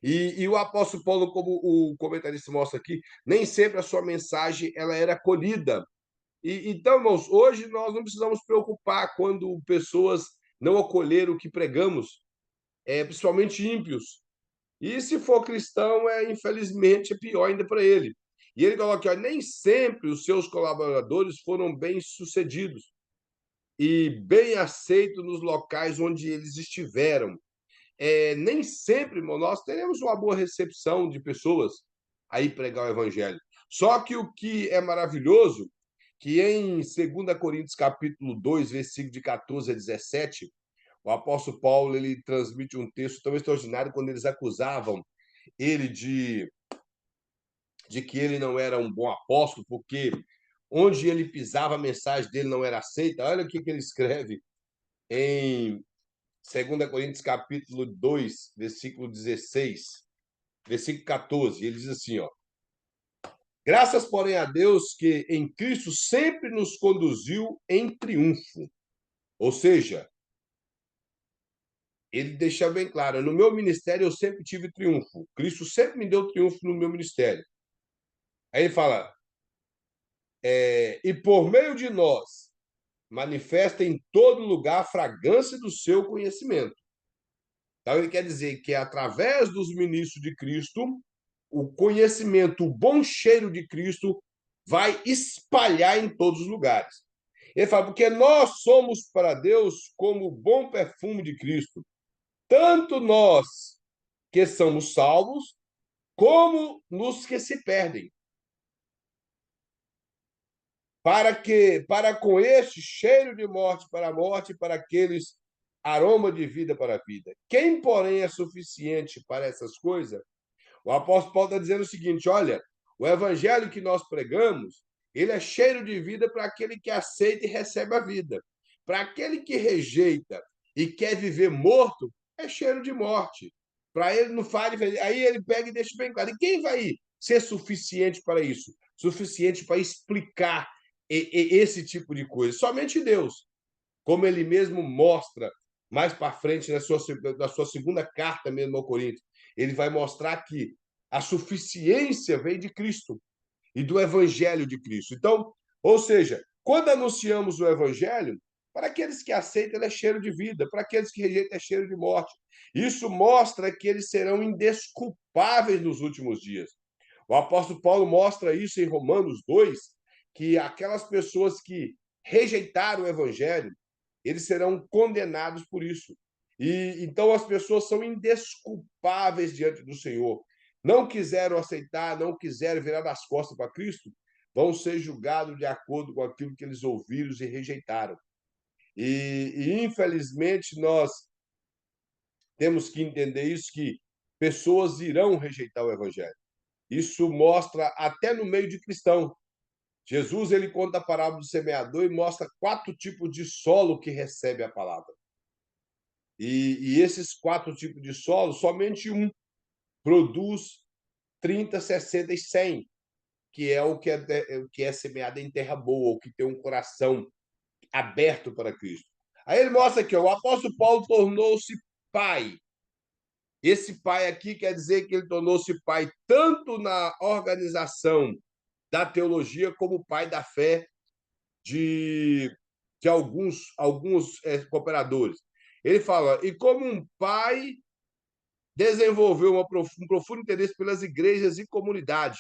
E o apóstolo Paulo, como o comentarista mostra aqui, nem sempre a sua mensagem ela era acolhida. Então, irmãos, hoje nós não precisamos preocupar quando pessoas não acolheram o que pregamos, principalmente ímpios. E se for cristão, infelizmente, é pior ainda para ele. E ele coloca aqui, nem sempre os seus colaboradores foram bem-sucedidos e bem aceitos nos locais onde eles estiveram. Nem sempre, irmão, nós teremos uma boa recepção de pessoas aí pregar o evangelho. Só que o que é maravilhoso, que em 2 Coríntios capítulo 2, versículo de 14 a 17, o apóstolo Paulo ele transmite um texto tão extraordinário quando eles acusavam ele de que ele não era um bom apóstolo, porque onde ele pisava, a mensagem dele não era aceita. Olha o que ele escreve em 2 Coríntios capítulo 2, versículo 16, versículo 14. Ele diz assim, ó: graças, porém, a Deus que em Cristo sempre nos conduziu em triunfo. Ou seja, ele deixa bem claro, no meu ministério eu sempre tive triunfo. Cristo sempre me deu triunfo no meu ministério. Aí ele fala, e por meio de nós, manifesta em todo lugar a fragrância do seu conhecimento. Então, ele quer dizer que, através dos ministros de Cristo, o conhecimento, o bom cheiro de Cristo vai espalhar em todos os lugares. Ele fala, porque nós somos para Deus como o bom perfume de Cristo. Tanto nós que somos salvos, como nos que se perdem. Para com este cheiro de morte para a morte, para aqueles aroma de vida para a vida. Quem, porém, é suficiente para essas coisas? O apóstolo Paulo está dizendo o seguinte: olha, o evangelho que nós pregamos, ele é cheiro de vida para aquele que aceita e recebe a vida. Para aquele que rejeita e quer viver morto, é cheiro de morte. Para ele não faz, aí ele pega e deixa bem claro. E quem vai ser suficiente para isso? Suficiente para explicar esse tipo de coisa? Somente Deus. Como ele mesmo mostra mais para frente na sua segunda carta mesmo ao Coríntios. Ele vai mostrar que a suficiência vem de Cristo e do evangelho de Cristo. Então, ou seja, quando anunciamos o evangelho, para aqueles que aceitam, ele é cheiro de vida, para aqueles que rejeitam, é cheiro de morte. Isso mostra que eles serão indesculpáveis nos últimos dias. O apóstolo Paulo mostra isso em Romanos 2, que aquelas pessoas que rejeitaram o evangelho, eles serão condenados por isso. E então as pessoas são indesculpáveis diante do Senhor. Não quiseram aceitar, não quiseram virar as costas para Cristo, vão ser julgados de acordo com aquilo que eles ouviram e rejeitaram. Infelizmente, nós temos que entender isso, que pessoas irão rejeitar o evangelho. Isso mostra até no meio de cristão. Jesus, ele conta a parábola do semeador e mostra 4 tipos de solo que recebe a palavra. E esses 4 tipos de solo, somente um produz 30, 60 e 100, que é o que é semeado em terra boa, o que tem um coração aberto para Cristo. Aí ele mostra aqui, ó, o apóstolo Paulo tornou-se pai. Esse pai aqui quer dizer que ele tornou-se pai tanto na organização da teologia como pai da fé de alguns cooperadores. Ele fala, e como um pai desenvolveu um profundo interesse pelas igrejas e comunidade.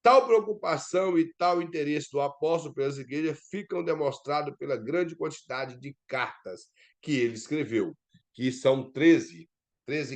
Tal preocupação e tal interesse do apóstolo pelas igrejas ficam demonstrados pela grande quantidade de cartas que ele escreveu, que são 13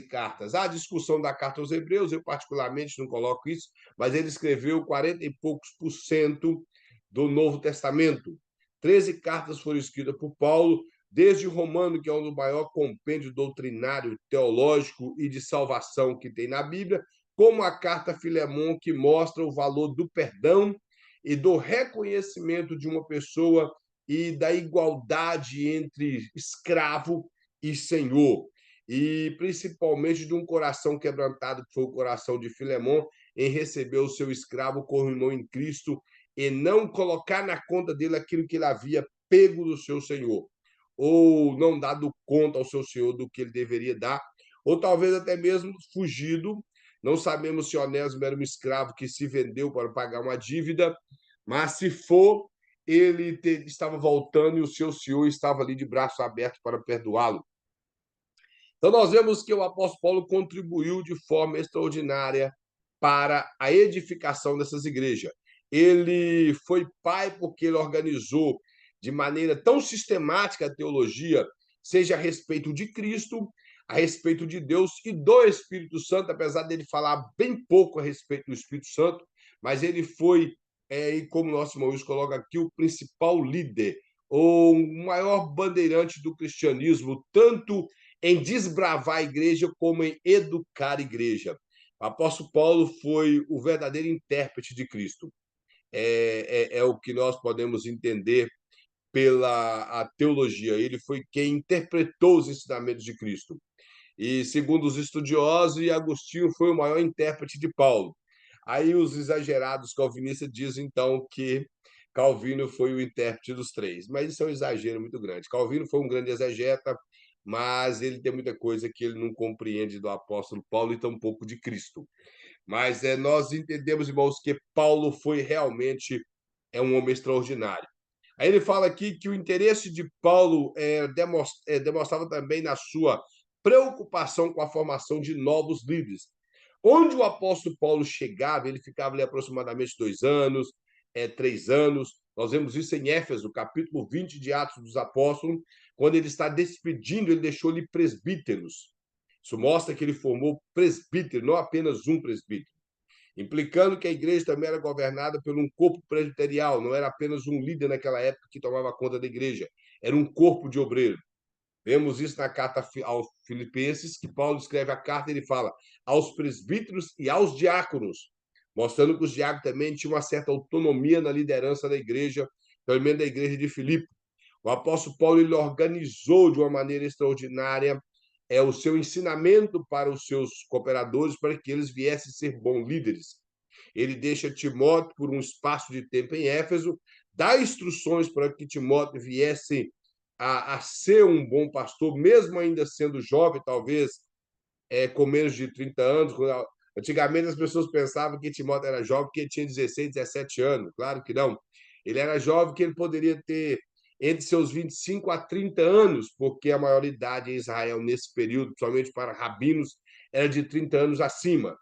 cartas. Há a discussão da carta aos Hebreus, eu particularmente não coloco isso, mas ele escreveu 40 e poucos % do Novo Testamento. 13 cartas foram escritas por Paulo, desde o Romano, que é um dos maiores compêndios doutrinário, teológico e de salvação que tem na Bíblia, como a carta a Filemon, que mostra o valor do perdão e do reconhecimento de uma pessoa e da igualdade entre escravo e senhor. E principalmente de um coração quebrantado, que foi o coração de Filemon, em receber o seu escravo como irmão em Cristo e não colocar na conta dele aquilo que ele havia pego do seu senhor, ou não dado conta ao seu senhor do que ele deveria dar, ou talvez até mesmo fugido. Não sabemos se Onésimo era um escravo que se vendeu para pagar uma dívida, mas se for, ele estava voltando e o seu senhor estava ali de braço aberto para perdoá-lo. Então, nós vemos que o apóstolo Paulo contribuiu de forma extraordinária para a edificação dessas igrejas. Ele foi pai porque ele organizou de maneira tão sistemática a teologia, seja a respeito de Cristo, a respeito de Deus e do Espírito Santo, apesar dele falar bem pouco a respeito do Espírito Santo, mas ele foi, e como nosso irmão Luiz coloca aqui, o principal líder, ou o maior bandeirante do cristianismo, tanto em desbravar a igreja como em educar a igreja. O apóstolo Paulo foi o verdadeiro intérprete de Cristo. É o que nós podemos entender pela a teologia. Ele foi quem interpretou os ensinamentos de Cristo. E, segundo os estudiosos, Agostinho foi o maior intérprete de Paulo. Aí os exagerados calvinistas dizem, então, que Calvino foi o intérprete dos 3. Mas isso é um exagero muito grande. Calvino foi um grande exegeta, mas ele tem muita coisa que ele não compreende do apóstolo Paulo e tampouco de Cristo. Mas nós entendemos, irmãos, que Paulo foi realmente um homem extraordinário. Aí ele fala aqui que o interesse de Paulo demonstrava também na sua preocupação com a formação de novos líderes. Onde o apóstolo Paulo chegava, ele ficava ali aproximadamente 2 anos, 3 anos. Nós vemos isso em Éfeso, capítulo 20 de Atos dos Apóstolos, quando ele está despedindo, ele deixou-lhe presbíteros. Isso mostra que ele formou presbítero, não apenas um presbítero, implicando que a igreja também era governada por um corpo presbiterial, não era apenas um líder naquela época que tomava conta da igreja, era um corpo de obreiros. Vemos isso na carta aos Filipenses, que Paulo escreve a carta e ele fala aos presbíteros e aos diáconos, mostrando que os diáconos também tinham uma certa autonomia na liderança da igreja, pelo menos da igreja de Filipe. O apóstolo Paulo ele organizou de uma maneira extraordinária o seu ensinamento para os seus cooperadores, para que eles viessem ser bons líderes. Ele deixa Timóteo por um espaço de tempo em Éfeso, dá instruções para que Timóteo viesse a ser um bom pastor, mesmo ainda sendo jovem, talvez com menos de 30 anos. Antigamente as pessoas pensavam que Timóteo era jovem porque ele tinha 16, 17 anos. Claro que não. Ele era jovem que ele poderia ter entre seus 25 a 30 anos, porque a maioridade em Israel nesse período, principalmente para rabinos, era de 30 anos acima.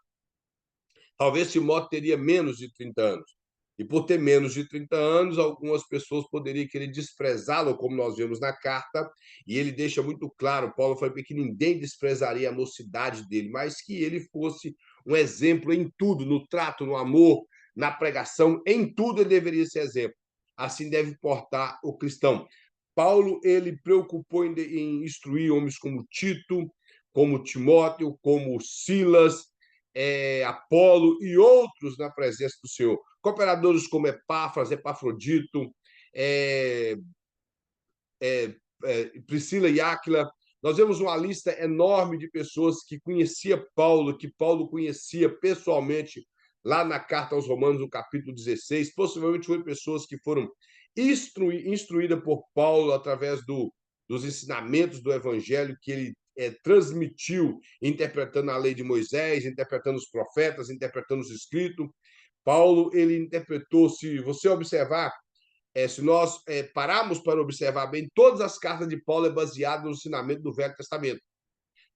Talvez Timóteo teria menos de 30 anos. E por ter menos de 30 anos, algumas pessoas poderiam querer desprezá-lo, como nós vemos na carta, e ele deixa muito claro, Paulo fala que ninguém desprezaria a mocidade dele, mas que ele fosse um exemplo em tudo, no trato, no amor, na pregação, em tudo ele deveria ser exemplo. Assim deve portar o cristão. Paulo, ele preocupou em instruir homens como Tito, como Timóteo, como Silas, Apolo e outros na presença do Senhor. Cooperadores como Epáfras, Epafrodito, Priscila e Áquila. Nós vemos uma lista enorme de pessoas que conhecia Paulo, que Paulo conhecia pessoalmente lá na carta aos Romanos, no capítulo 16. Possivelmente foram pessoas que foram instruídas por Paulo através dos ensinamentos do evangelho que ele transmitiu, interpretando a lei de Moisés, interpretando os profetas, interpretando os escritos. Paulo, ele interpretou, se você observar, se nós pararmos para observar bem, todas as cartas de Paulo é baseado no ensinamento do Velho Testamento.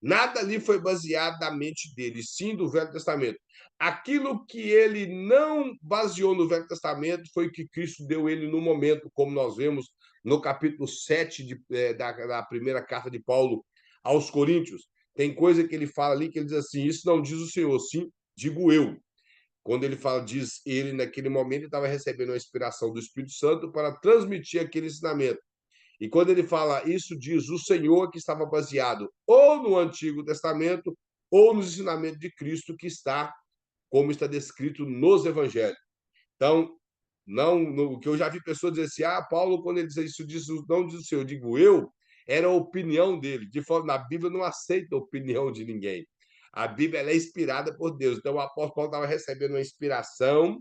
Nada ali foi baseado na mente dele, sim do Velho Testamento. Aquilo que ele não baseou no Velho Testamento foi o que Cristo deu ele no momento, como nós vemos no capítulo 7 da primeira carta de Paulo aos Coríntios. Tem coisa que ele fala ali que ele diz assim, isso não diz o Senhor, sim, digo eu. Quando ele fala, diz ele, naquele momento, ele estava recebendo a inspiração do Espírito Santo para transmitir aquele ensinamento. E quando ele fala isso, diz o Senhor, que estava baseado ou no Antigo Testamento ou nos ensinamentos de Cristo, que está, como está descrito nos Evangelhos. Então, o que eu já vi pessoas dizer assim, Paulo, quando ele diz isso, não diz o Senhor, digo eu, era a opinião dele. De forma, na Bíblia não aceita a opinião de ninguém. A Bíblia é inspirada por Deus. Então, o apóstolo Paulo estava recebendo uma inspiração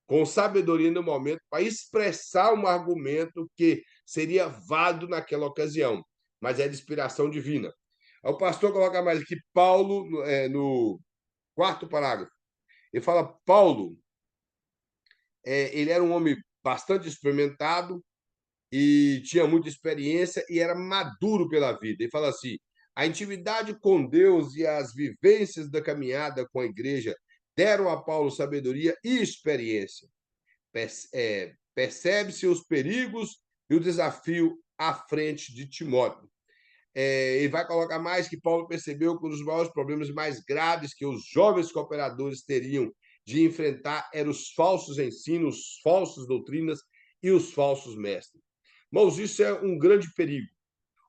com sabedoria no momento para expressar um argumento que seria válido naquela ocasião, mas é de inspiração divina. O pastor coloca mais aqui, Paulo, no quarto parágrafo, ele fala, Paulo, ele era um homem bastante experimentado e tinha muita experiência e era maduro pela vida. Ele fala assim, a intimidade com Deus e as vivências da caminhada com a igreja deram a Paulo sabedoria e experiência. Percebe-se os perigos e o desafio à frente de Timóteo. Ele vai colocar mais que Paulo percebeu que um dos maiores problemas mais graves que os jovens cooperadores teriam de enfrentar eram os falsos ensinos, as falsas doutrinas e os falsos mestres. Mas isso é um grande perigo.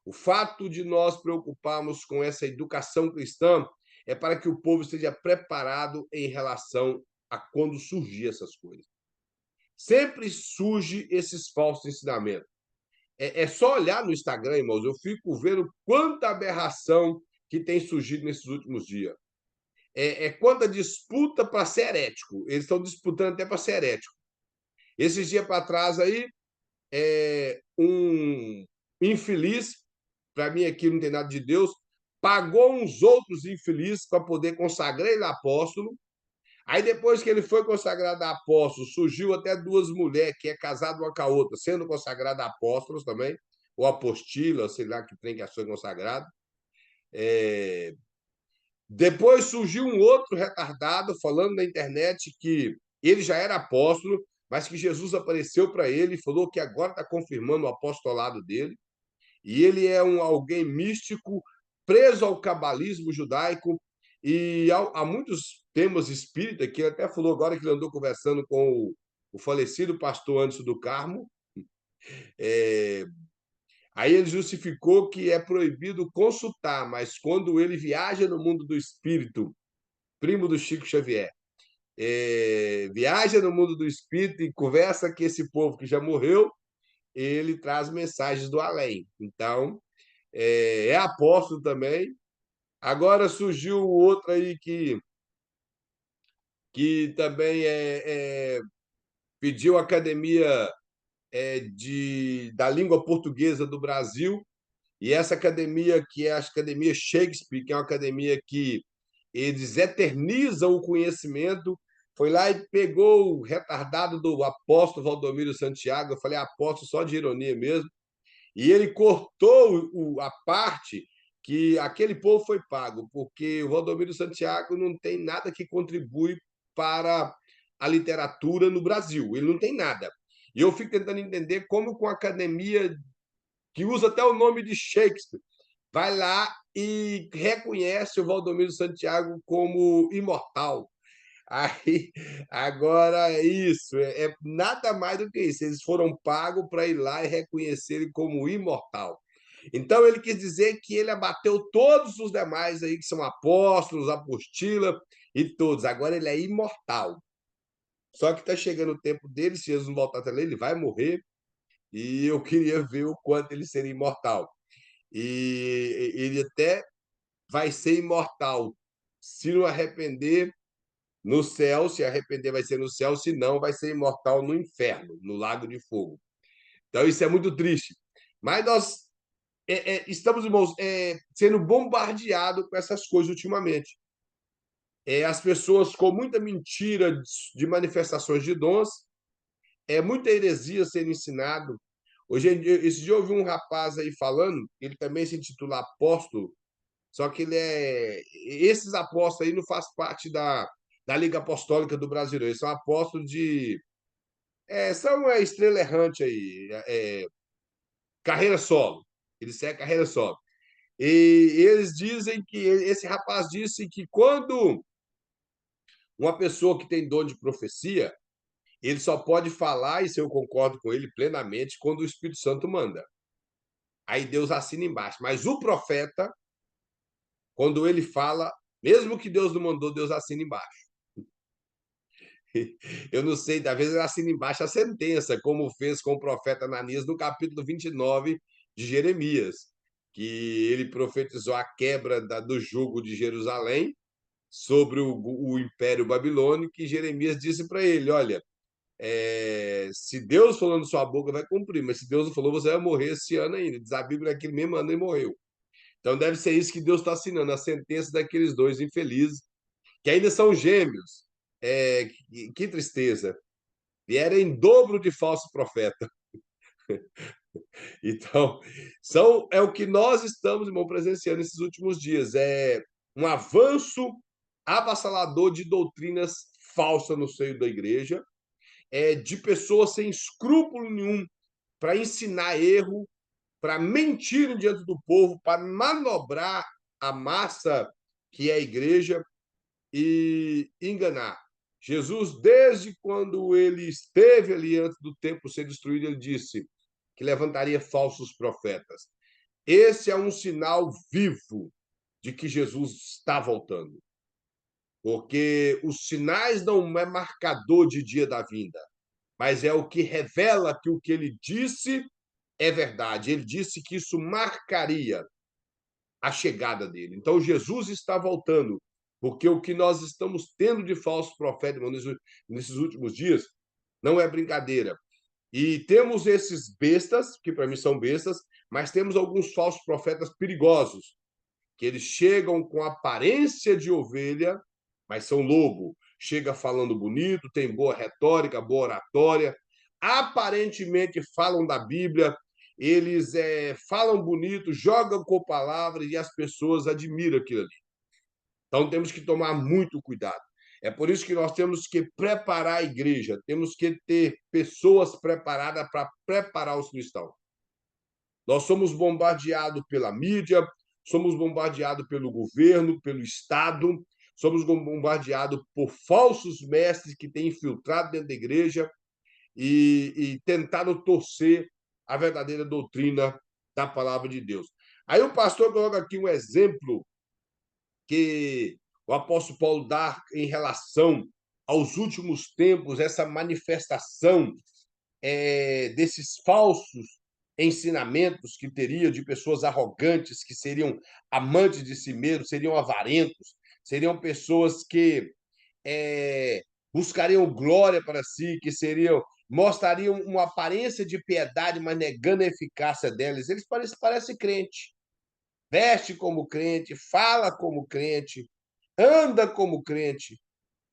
O fato de nós preocuparmos com essa educação cristã é para que o povo esteja preparado em relação a quando surgir essas coisas. Sempre surge esses falsos ensinamentos. É só olhar no Instagram, irmãos, eu fico vendo quanta aberração que tem surgido nesses últimos dias. Quanta disputa para ser herético. Eles estão disputando até para ser herético. Esses dias para trás aí, um infeliz, para mim aqui não tem nada de Deus, pagou uns outros infelizes para poder consagrar ele apóstolo. Aí, depois que ele foi consagrado a apóstolo, surgiu até duas mulheres, que é casada uma com a outra, sendo consagrada a apóstolos também, ou apostila, sei lá que tem que foi consagrado. Depois surgiu um outro retardado falando na internet que ele já era apóstolo, mas que Jesus apareceu para ele e falou que agora está confirmando o apostolado dele. E ele é alguém místico, preso ao cabalismo judaico e há muitos temas espíritas, que ele até falou agora que ele andou conversando com o falecido pastor Anderson do Carmo. Aí ele justificou que é proibido consultar, mas quando ele viaja no mundo do espírito, primo do Chico Xavier, viaja no mundo do espírito e conversa com esse povo que já morreu, ele traz mensagens do além. Então, é apóstolo também. Agora surgiu outro aí que também pediu a Academia da Língua Portuguesa do Brasil, e essa academia, que é a Academia Shakespeare, que é uma academia que eles eternizam o conhecimento, foi lá e pegou o retardado do apóstolo Valdomiro Santiago, eu falei apóstolo só de ironia mesmo, e ele cortou a parte que aquele povo foi pago, porque o Valdomiro Santiago não tem nada que contribui para a literatura no Brasil. Ele não tem nada. E eu fico tentando entender como com a academia, que usa até o nome de Shakespeare, vai lá e reconhece o Valdomiro Santiago como imortal. Aí, agora, isso, nada mais do que isso. Eles foram pagos para ir lá e reconhecer ele como imortal. Então, ele quis dizer que ele abateu todos os demais aí, que são apóstolos, apostila e todos. Agora ele é imortal. Só que está chegando o tempo dele, se Jesus não voltar até ele vai morrer, e eu queria ver o quanto ele seria imortal. E ele até vai ser imortal se não arrepender no céu, se arrepender vai ser no céu, se não, vai ser imortal no inferno, no lago de fogo. Então, isso é muito triste. Mas nós estamos, irmãos, sendo bombardeados com essas coisas ultimamente. As pessoas com muita mentira de manifestações de dons, muita heresia sendo ensinado. Hoje, esse dia eu ouvi um rapaz aí falando, ele também se intitula apóstolo, só que esses apóstolos aí não fazem parte da Liga Apostólica do Brasil, eles são apóstolos são estrela errante aí, carreira solo. Eles seguem carreira solo. E eles dizem que, esse rapaz disse que quando uma pessoa que tem dom de profecia, ele só pode falar, e se eu concordo com ele plenamente, quando o Espírito Santo manda. Aí Deus assina embaixo. Mas o profeta, quando ele fala, mesmo que Deus não mandou, Deus assina embaixo. Eu não sei, talvez ele assine embaixo a sentença, como fez com o profeta Ananias no capítulo 29 de Jeremias, que ele profetizou a quebra do jugo de Jerusalém sobre o Império Babilônico, que Jeremias disse para ele, olha, se Deus falou na sua boca, vai cumprir, mas se Deus não falou, você vai morrer esse ano ainda. Diz a Bíblia que aquele mesmo ano ele morreu. Então deve ser isso que Deus está assinando, a sentença daqueles dois infelizes, que ainda são gêmeos. Que tristeza. Vieram em dobro de falso profeta. Então, é o que nós estamos, irmão, presenciando nesses últimos dias. É um avanço avassalador de doutrinas falsas no seio da igreja, de pessoas sem escrúpulo nenhum para ensinar erro, para mentir diante do povo, para manobrar a massa que é a igreja e enganar. Jesus, desde quando ele esteve ali antes do templo ser destruído, ele disse que levantaria falsos profetas. Esse é um sinal vivo de que Jesus está voltando. Porque os sinais não é marcador de dia da vinda, mas é o que revela que o que ele disse é verdade. Ele disse que isso marcaria a chegada dele. Então, Jesus está voltando, porque o que nós estamos tendo de falsos profetas nesses últimos dias não é brincadeira. E temos esses bestas, que para mim são bestas, mas temos alguns falsos profetas perigosos, que eles chegam com aparência de ovelha, mas são lobo. chega falando bonito, tem boa retórica, boa oratória, aparentemente falam da Bíblia, eles falam bonito, jogam com palavras e as pessoas admiram aquilo ali. Então, temos que tomar muito cuidado. É por isso que nós temos que preparar a igreja, temos que ter pessoas preparadas para preparar os cristãos. Nós somos bombardeados pela mídia, somos bombardeados pelo governo, pelo Estado, somos bombardeados por falsos mestres que têm infiltrado dentro da igreja e tentado torcer a verdadeira doutrina da palavra de Deus. Aí o pastor coloca aqui um exemplo que o apóstolo Paulo dá em relação aos últimos tempos, essa manifestação desses falsos ensinamentos que teria de pessoas arrogantes, que seriam amantes de si mesmos, seriam avarentos, seriam pessoas que buscariam glória para si, que mostrariam uma aparência de piedade, mas negando a eficácia delas. Eles parecem crente, veste como crente, fala como crente, anda como crente,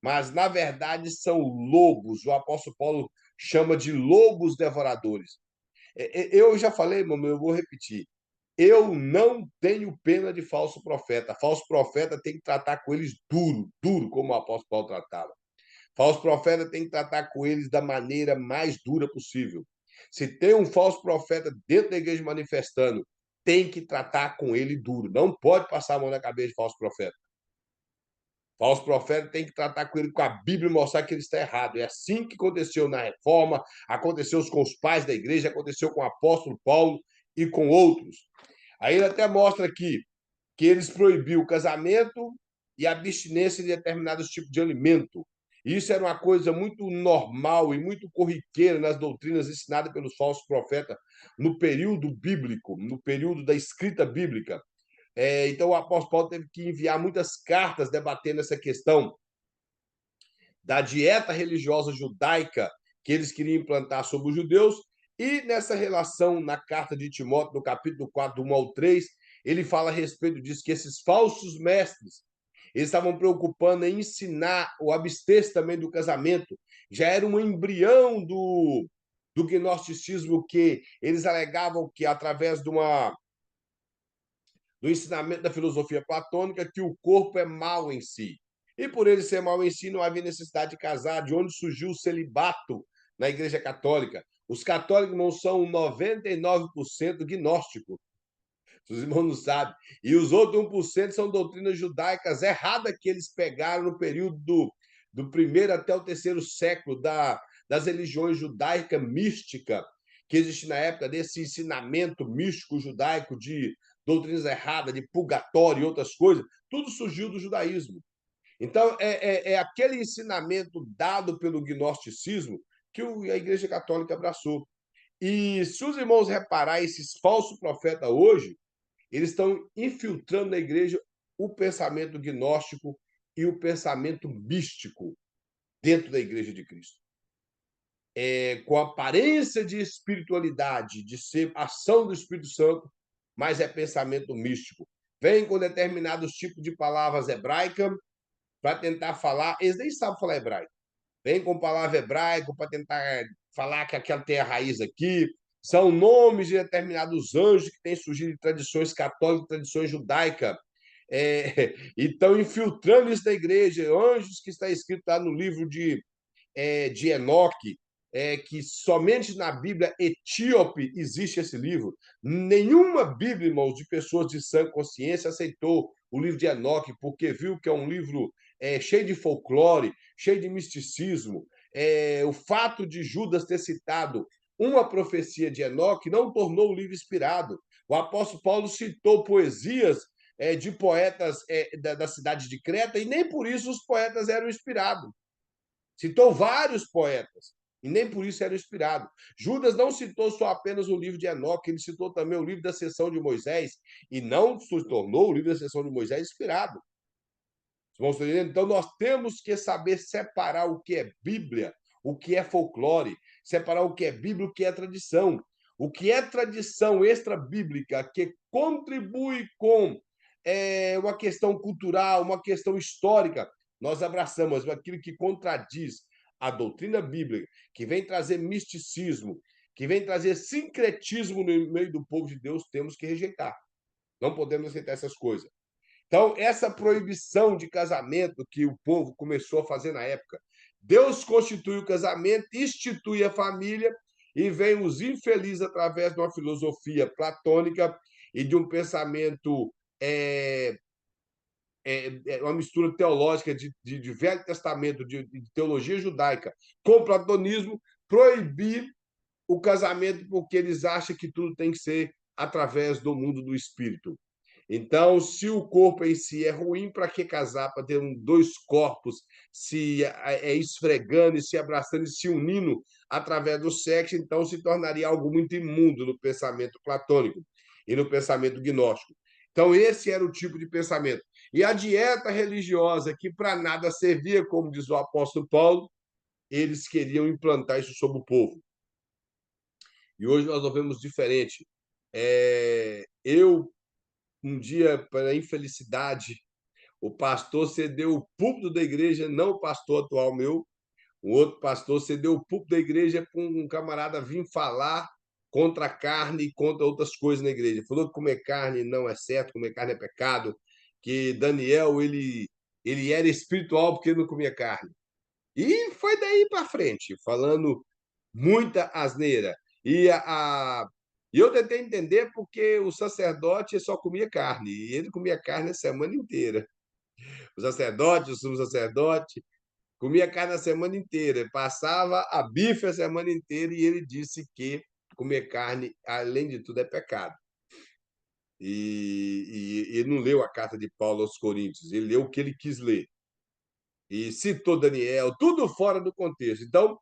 mas na verdade são lobos. O apóstolo Paulo chama de lobos devoradores. Eu já falei, mamãe, eu vou repetir. Eu não tenho pena de falso profeta. Falso profeta tem que tratar com eles duro, duro, como o apóstolo Paulo tratava. Falso profeta tem que tratar com eles da maneira mais dura possível. Se tem um falso profeta dentro da igreja manifestando, tem que tratar com ele duro. Não pode passar a mão na cabeça de falso profeta. Falso profeta tem que tratar com ele com a Bíblia e mostrar que ele está errado. É assim que aconteceu na Reforma, aconteceu com os pais da igreja, aconteceu com o apóstolo Paulo e com outros. Aí ele até mostra aqui que eles proibiam o casamento e a abstinência de determinados tipos de alimento. Isso era uma coisa muito normal e muito corriqueira nas doutrinas ensinadas pelos falsos profetas no período bíblico, no período da escrita bíblica. Então, o apóstolo Paulo teve que enviar muitas cartas debatendo essa questão da dieta religiosa judaica que eles queriam implantar sobre os judeus. E nessa relação, na carta de Timóteo, no capítulo 4, do 1 ao 3, ele fala a respeito disso, que esses falsos mestres, eles estavam preocupando em ensinar o abster-se também do casamento. Já era um embrião do gnosticismo, que eles alegavam que, através do ensinamento da filosofia platônica, que o corpo é mau em si. E por ele ser mau em si, não havia necessidade de casar, de onde surgiu o celibato na Igreja Católica. Os católicos não são 99% gnósticos, os irmãos não sabem. E os outros 1% são doutrinas judaicas erradas que eles pegaram no período do primeiro até o terceiro século das religiões judaicas místicas, que existe na época desse ensinamento místico judaico de doutrinas erradas, de purgatório e outras coisas. Tudo surgiu do judaísmo. Então, é aquele ensinamento dado pelo gnosticismo que a Igreja Católica abraçou. E se os irmãos reparar, esses falsos profetas hoje, eles estão infiltrando na igreja o pensamento gnóstico e o pensamento místico dentro da igreja de Cristo. Com aparência de espiritualidade, de ser ação do Espírito Santo, mas é pensamento místico. Vem com determinados tipos de palavras hebraicas para tentar falar, eles nem sabem falar hebraico. Vem com palavra hebraica para tentar falar que aquela tem a raiz aqui. São nomes de determinados anjos que têm surgido de tradições católicas, tradições judaicas. E estão infiltrando isso na igreja. Anjos que está escrito lá no livro de Enoque, que somente na Bíblia etíope existe esse livro. Nenhuma Bíblia, irmãos, de pessoas de sã consciência aceitou o livro de Enoque, porque viu que é um livro cheio de folclore, cheio de misticismo. O fato de Judas ter citado uma profecia de Enoque não tornou o livro inspirado. O apóstolo Paulo citou poesias de poetas da cidade de Creta, e nem por isso os poetas eram inspirados. Citou vários poetas, e nem por isso era inspirado. Judas não citou só apenas o livro de Enoque, ele citou também o livro da Ascensão de Moisés, e não se tornou o livro da Ascensão de Moisés inspirado. Então, nós temos que saber separar o que é Bíblia, o que é folclore, separar o que é Bíblia, o que é tradição. O que é tradição extra-bíblica, que contribui com uma questão cultural, uma questão histórica, nós abraçamos, mas aquilo que contradiz a doutrina bíblica, que vem trazer misticismo, que vem trazer sincretismo no meio do povo de Deus, temos que rejeitar. Não podemos aceitar essas coisas. Então, essa proibição de casamento que o povo começou a fazer na época, Deus constitui o casamento, institui a família, e vem os infelizes através de uma filosofia platônica e de um pensamento, uma mistura teológica de Velho Testamento, de teologia judaica, com platonismo, proibir o casamento porque eles acham que tudo tem que ser através do mundo do espírito. Então, se o corpo em si é ruim, para que casar? Para ter dois corpos se esfregando e se abraçando e se unindo através do sexo, então se tornaria algo muito imundo no pensamento platônico e no pensamento gnóstico. Então, esse era o tipo de pensamento. E a dieta religiosa, que para nada servia, como diz o apóstolo Paulo, eles queriam implantar isso sobre o povo. E hoje nós não vemos diferente. Um dia, para infelicidade, o pastor cedeu o púlpito da igreja, não o pastor atual meu, o outro pastor cedeu o púlpito da igreja para um camarada vir falar contra a carne e contra outras coisas na igreja. Falou que comer carne não é certo, comer carne é pecado, que Daniel ele era espiritual porque não comia carne. E foi daí para frente, falando muita asneira. E eu tentei entender porque o sacerdote só comia carne, e ele comia carne a semana inteira. O sacerdote, o sumo sacerdote, comia carne a semana inteira, passava a bife a semana inteira, e ele disse que comer carne, além de tudo, é pecado. E ele não leu a carta de Paulo aos Coríntios, ele leu o que ele quis ler. E citou Daniel, tudo fora do contexto. Então,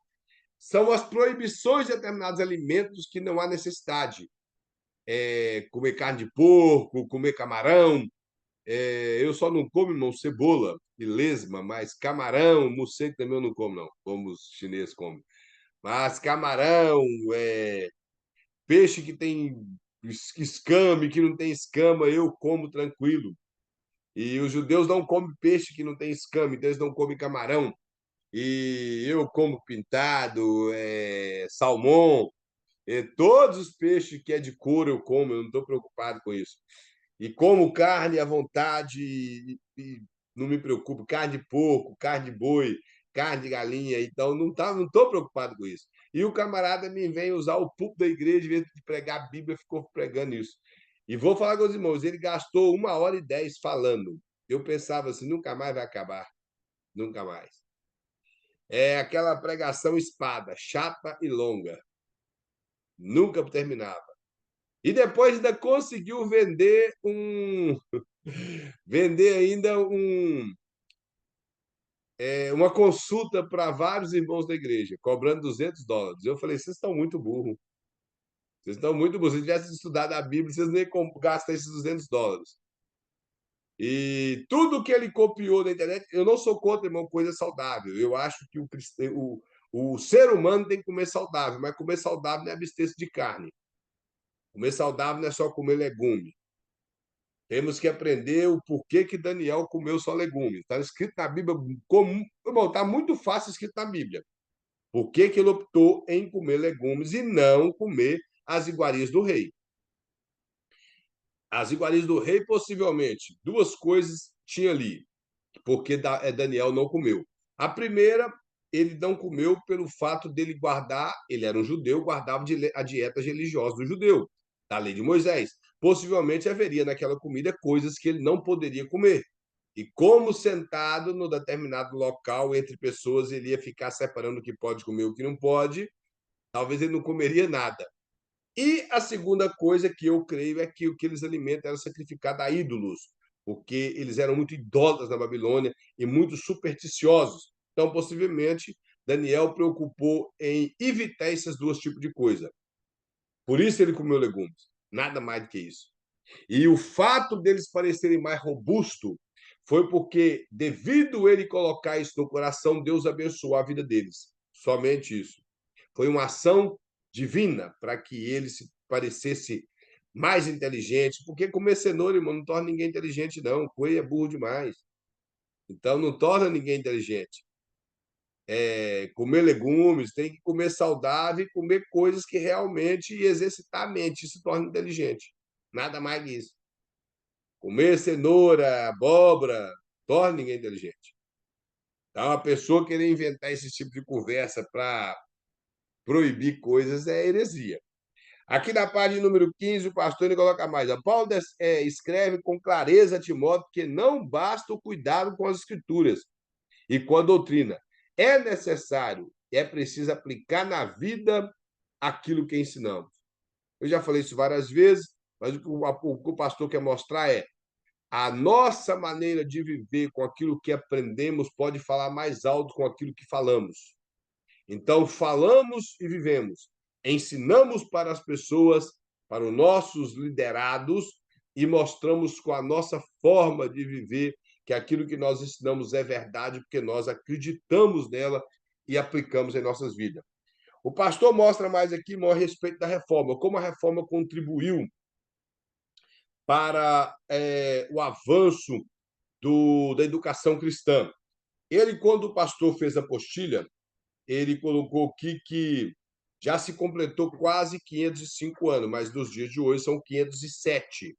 são as proibições de determinados alimentos que não há necessidade. Comer carne de porco, comer camarão. Eu só não como, irmão, cebola e lesma, mas camarão, morcego também eu não como, não, como os chineses comem. Mas camarão, peixe que tem escame, que não tem escama, eu como tranquilo. E os judeus não comem peixe que não tem escama, então eles não comem camarão. E eu como pintado, salmão, todos os peixes que é de couro eu como, eu não estou preocupado com isso. E como carne à vontade, e não me preocupo, carne de porco, carne de boi, carne de galinha, então não estou preocupado com isso. E o camarada me vem usar o púlpito da igreja, em vez de pregar a Bíblia, ficou pregando isso. E vou falar com os irmãos, ele gastou 1h10 falando. Eu pensava assim, nunca mais vai acabar, nunca mais. É aquela pregação espada, chata e longa. Nunca terminava. E depois ainda conseguiu vender ainda uma consulta para vários irmãos da igreja, cobrando $200. Eu falei, vocês estão muito burros. Vocês estão muito burros. Se tivessem estudado a Bíblia, vocês nem gastam esses $200. E tudo que ele copiou da internet, eu não sou contra, irmão, coisa saudável. Eu acho que o ser humano tem que comer saudável, mas comer saudável não é abster-se de carne. Comer saudável não é só comer legume. Temos que aprender o porquê que Daniel comeu só legumes. Está escrito na Bíblia comum. Bom, está muito fácil escrito na Bíblia. Por que que ele optou em comer legumes e não comer as iguarias do rei? As iguarias do rei, possivelmente, duas coisas tinha ali, porque Daniel não comeu. A primeira, ele não comeu pelo fato dele guardar, ele era um judeu, guardava a dieta religiosa do judeu, da lei de Moisés. Possivelmente haveria naquela comida coisas que ele não poderia comer. E como sentado no determinado local entre pessoas, ele ia ficar separando o que pode comer e o que não pode, talvez ele não comeria nada. E a segunda coisa que eu creio é que aqueles alimentos eram sacrificados a ídolos, porque eles eram muito idólatras na Babilônia e muito supersticiosos. Então, possivelmente, Daniel preocupou em evitar esses dois tipos de coisa. Por isso ele comeu legumes, nada mais do que isso. E o fato deles parecerem mais robustos foi porque, devido a ele colocar isso no coração, Deus abençoou a vida deles. Somente isso. Foi uma ação divina para que ele se parecesse mais inteligente, porque comer cenoura, irmão, não torna ninguém inteligente, não. Coelho é burro demais. Então, não torna ninguém inteligente. Comer legumes, tem que comer saudável e comer coisas que realmente exercitar a mente, isso torna inteligente. Nada mais que isso. Comer cenoura, abóbora, torna ninguém inteligente. Então, a pessoa querer inventar esse tipo de conversa para proibir coisas é heresia. Aqui na página número 15, o pastor ele coloca mais. Paulo escreve com clareza a Timóteo que não basta o cuidado com as escrituras e com a doutrina. É necessário, é preciso aplicar na vida aquilo que ensinamos. Eu já falei isso várias vezes, mas o que o pastor quer mostrar é a nossa maneira de viver com aquilo que aprendemos pode falar mais alto com aquilo que falamos. Então, falamos e vivemos. Ensinamos para as pessoas, para os nossos liderados, e mostramos com a nossa forma de viver que aquilo que nós ensinamos é verdade, porque nós acreditamos nela e aplicamos em nossas vidas. O pastor mostra mais aqui a respeito da reforma, como a reforma contribuiu para o avanço da educação cristã. Ele, quando o pastor fez a apostila, ele colocou aqui que já se completou quase 505 anos, mas nos dias de hoje são 507.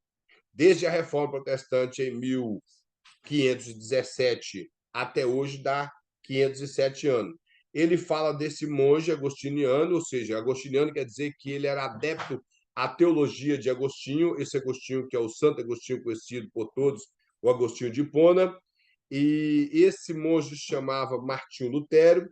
Desde a Reforma Protestante em 1517 até hoje dá 507 anos. Ele fala desse monge agostiniano, ou seja, agostiniano quer dizer que ele era adepto à teologia de Agostinho, esse Agostinho que é o Santo Agostinho conhecido por todos, o Agostinho de Hipona, e esse monge se chamava Martinho Lutero.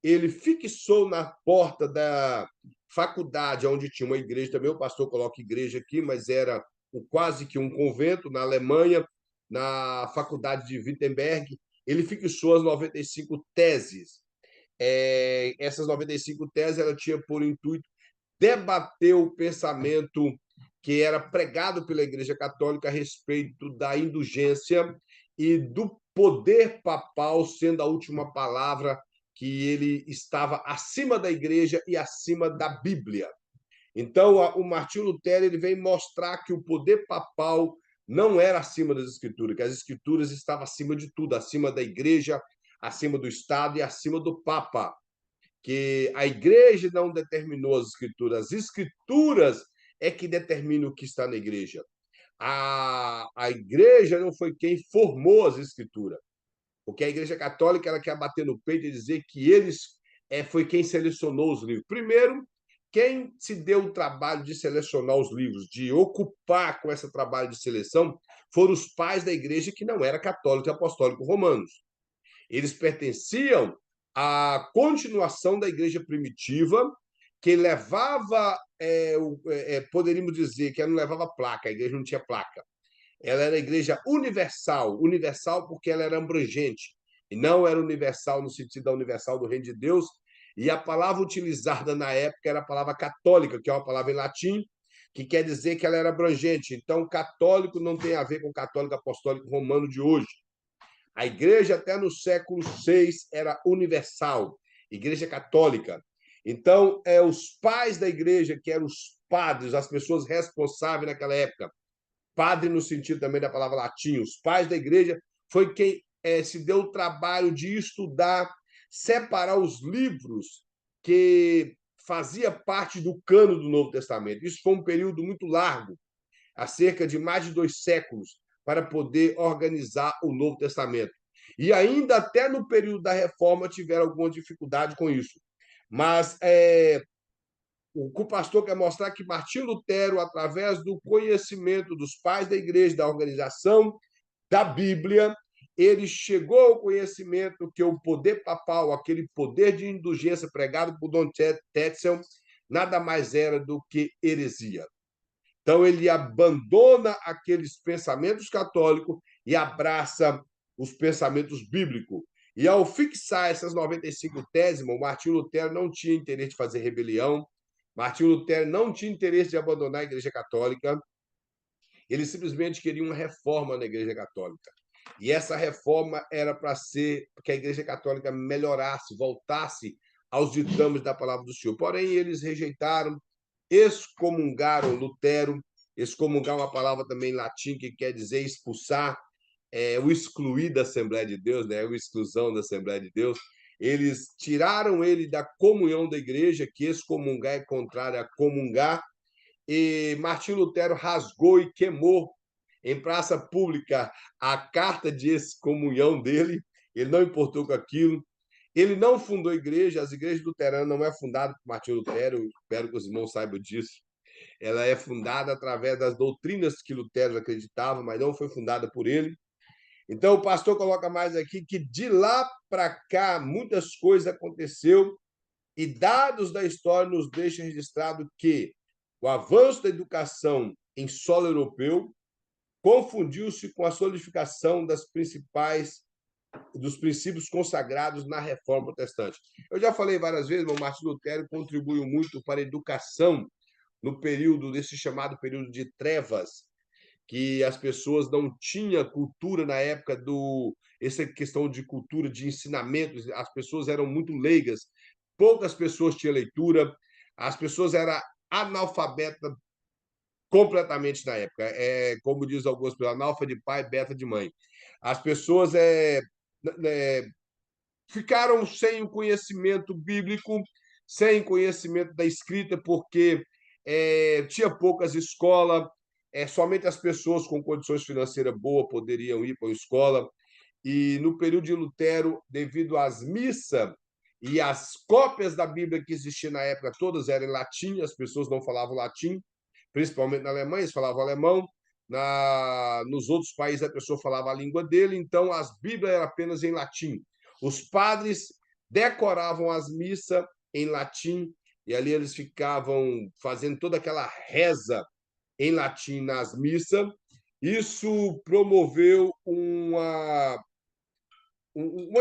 Ele fixou na porta da faculdade, onde tinha uma igreja também, o pastor coloca igreja aqui, mas era quase que um convento na Alemanha, na faculdade de Wittenberg. Ele fixou as 95 teses. Essas 95 teses ela tinha por intuito debater o pensamento que era pregado pela Igreja Católica a respeito da indulgência e do poder papal sendo a última palavra, que ele estava acima da Igreja e acima da Bíblia. Então, o Martinho Lutero ele vem mostrar que o poder papal não era acima das Escrituras, que as Escrituras estavam acima de tudo, acima da Igreja, acima do Estado e acima do Papa. Que a Igreja não determinou as Escrituras é que determinam o que está na Igreja. A Igreja não foi quem formou as Escrituras, porque a Igreja Católica ela quer bater no peito e dizer que eles foi quem selecionou os livros. Primeiro, quem se deu o trabalho de selecionar os livros, de ocupar com esse trabalho de seleção, foram os pais da Igreja que não eram católicos e apostólicos romanos. Eles pertenciam à continuação da Igreja primitiva, que levava, poderíamos dizer que ela não levava placa, a Igreja não tinha placa. Ela era a Igreja universal, universal porque ela era abrangente, e não era universal no sentido da universal do Reino de Deus, e a palavra utilizada na época era a palavra católica, que é uma palavra em latim, que quer dizer que ela era abrangente. Então, católico não tem a ver com católico apostólico romano de hoje. A igreja, até no século VI, era universal, igreja católica. Então, os pais da igreja, que eram os padres, as pessoas responsáveis naquela época, padre no sentido também da palavra latim, os pais da igreja, foi quem se deu o trabalho de estudar, separar os livros que fazia parte do cano do Novo Testamento. Isso foi um período muito largo, há cerca de mais de 2 séculos, para poder organizar o Novo Testamento. E ainda até no período da Reforma tiveram alguma dificuldade com isso. Mas o que o pastor quer mostrar é que Martinho Lutero, através do conhecimento dos pais da igreja, da organização da Bíblia, ele chegou ao conhecimento que o poder papal, aquele poder de indulgência pregado por Dom Tetzel, nada mais era do que heresia. Então, ele abandona aqueles pensamentos católicos e abraça os pensamentos bíblicos. E, ao fixar essas 95 teses, o Martinho Lutero não tinha interesse de fazer rebelião, Martinho Lutero não tinha interesse de abandonar a Igreja Católica, ele simplesmente queria uma reforma na Igreja Católica. E essa reforma era para ser que a Igreja Católica melhorasse, voltasse aos ditames da palavra do Senhor. Porém, eles rejeitaram, excomungaram Lutero. Excomungar é uma palavra também em latim que quer dizer expulsar. o excluir da Assembleia de Deus, né, a exclusão da Assembleia de Deus. Eles tiraram ele da comunhão da igreja, que excomungar é contrário a comungar, e Martinho Lutero rasgou e queimou em praça pública a carta de excomunhão dele. Ele não importou com aquilo. Ele não fundou igreja, as igrejas luteranas não é fundada por Martinho Lutero, espero que os irmãos saibam disso. Ela é fundada através das doutrinas que Lutero acreditava, mas não foi fundada por ele. Então, o pastor coloca mais aqui que de lá para cá muitas coisas aconteceu e dados da história nos deixam registrado que o avanço da educação em solo europeu confundiu-se com a solidificação dos princípios consagrados na Reforma Protestante. Eu já falei várias vezes, mas Martinho Lutero contribuiu muito para a educação no período desse chamado período de trevas, que as pessoas não tinham cultura na época essa questão de cultura de ensinamento, as pessoas eram muito leigas, poucas pessoas tinham leitura, as pessoas eram analfabetas completamente na época. Como diz algumas pessoas, analfa de pai, beta de mãe. As pessoas ficaram sem o conhecimento bíblico, sem conhecimento da escrita, porque tinha poucas escolas, somente as pessoas com condições financeiras boas poderiam ir para a escola. E no período de Lutero, devido às missas e às cópias da Bíblia que existiam na época, todas eram em latim, as pessoas não falavam latim, principalmente na Alemanha, eles falavam alemão. Nos outros países, a pessoa falava a língua dele, então as Bíblias eram apenas em latim. Os padres decoravam as missas em latim, e ali eles ficavam fazendo toda aquela reza em latim nas missas. Isso promoveu uma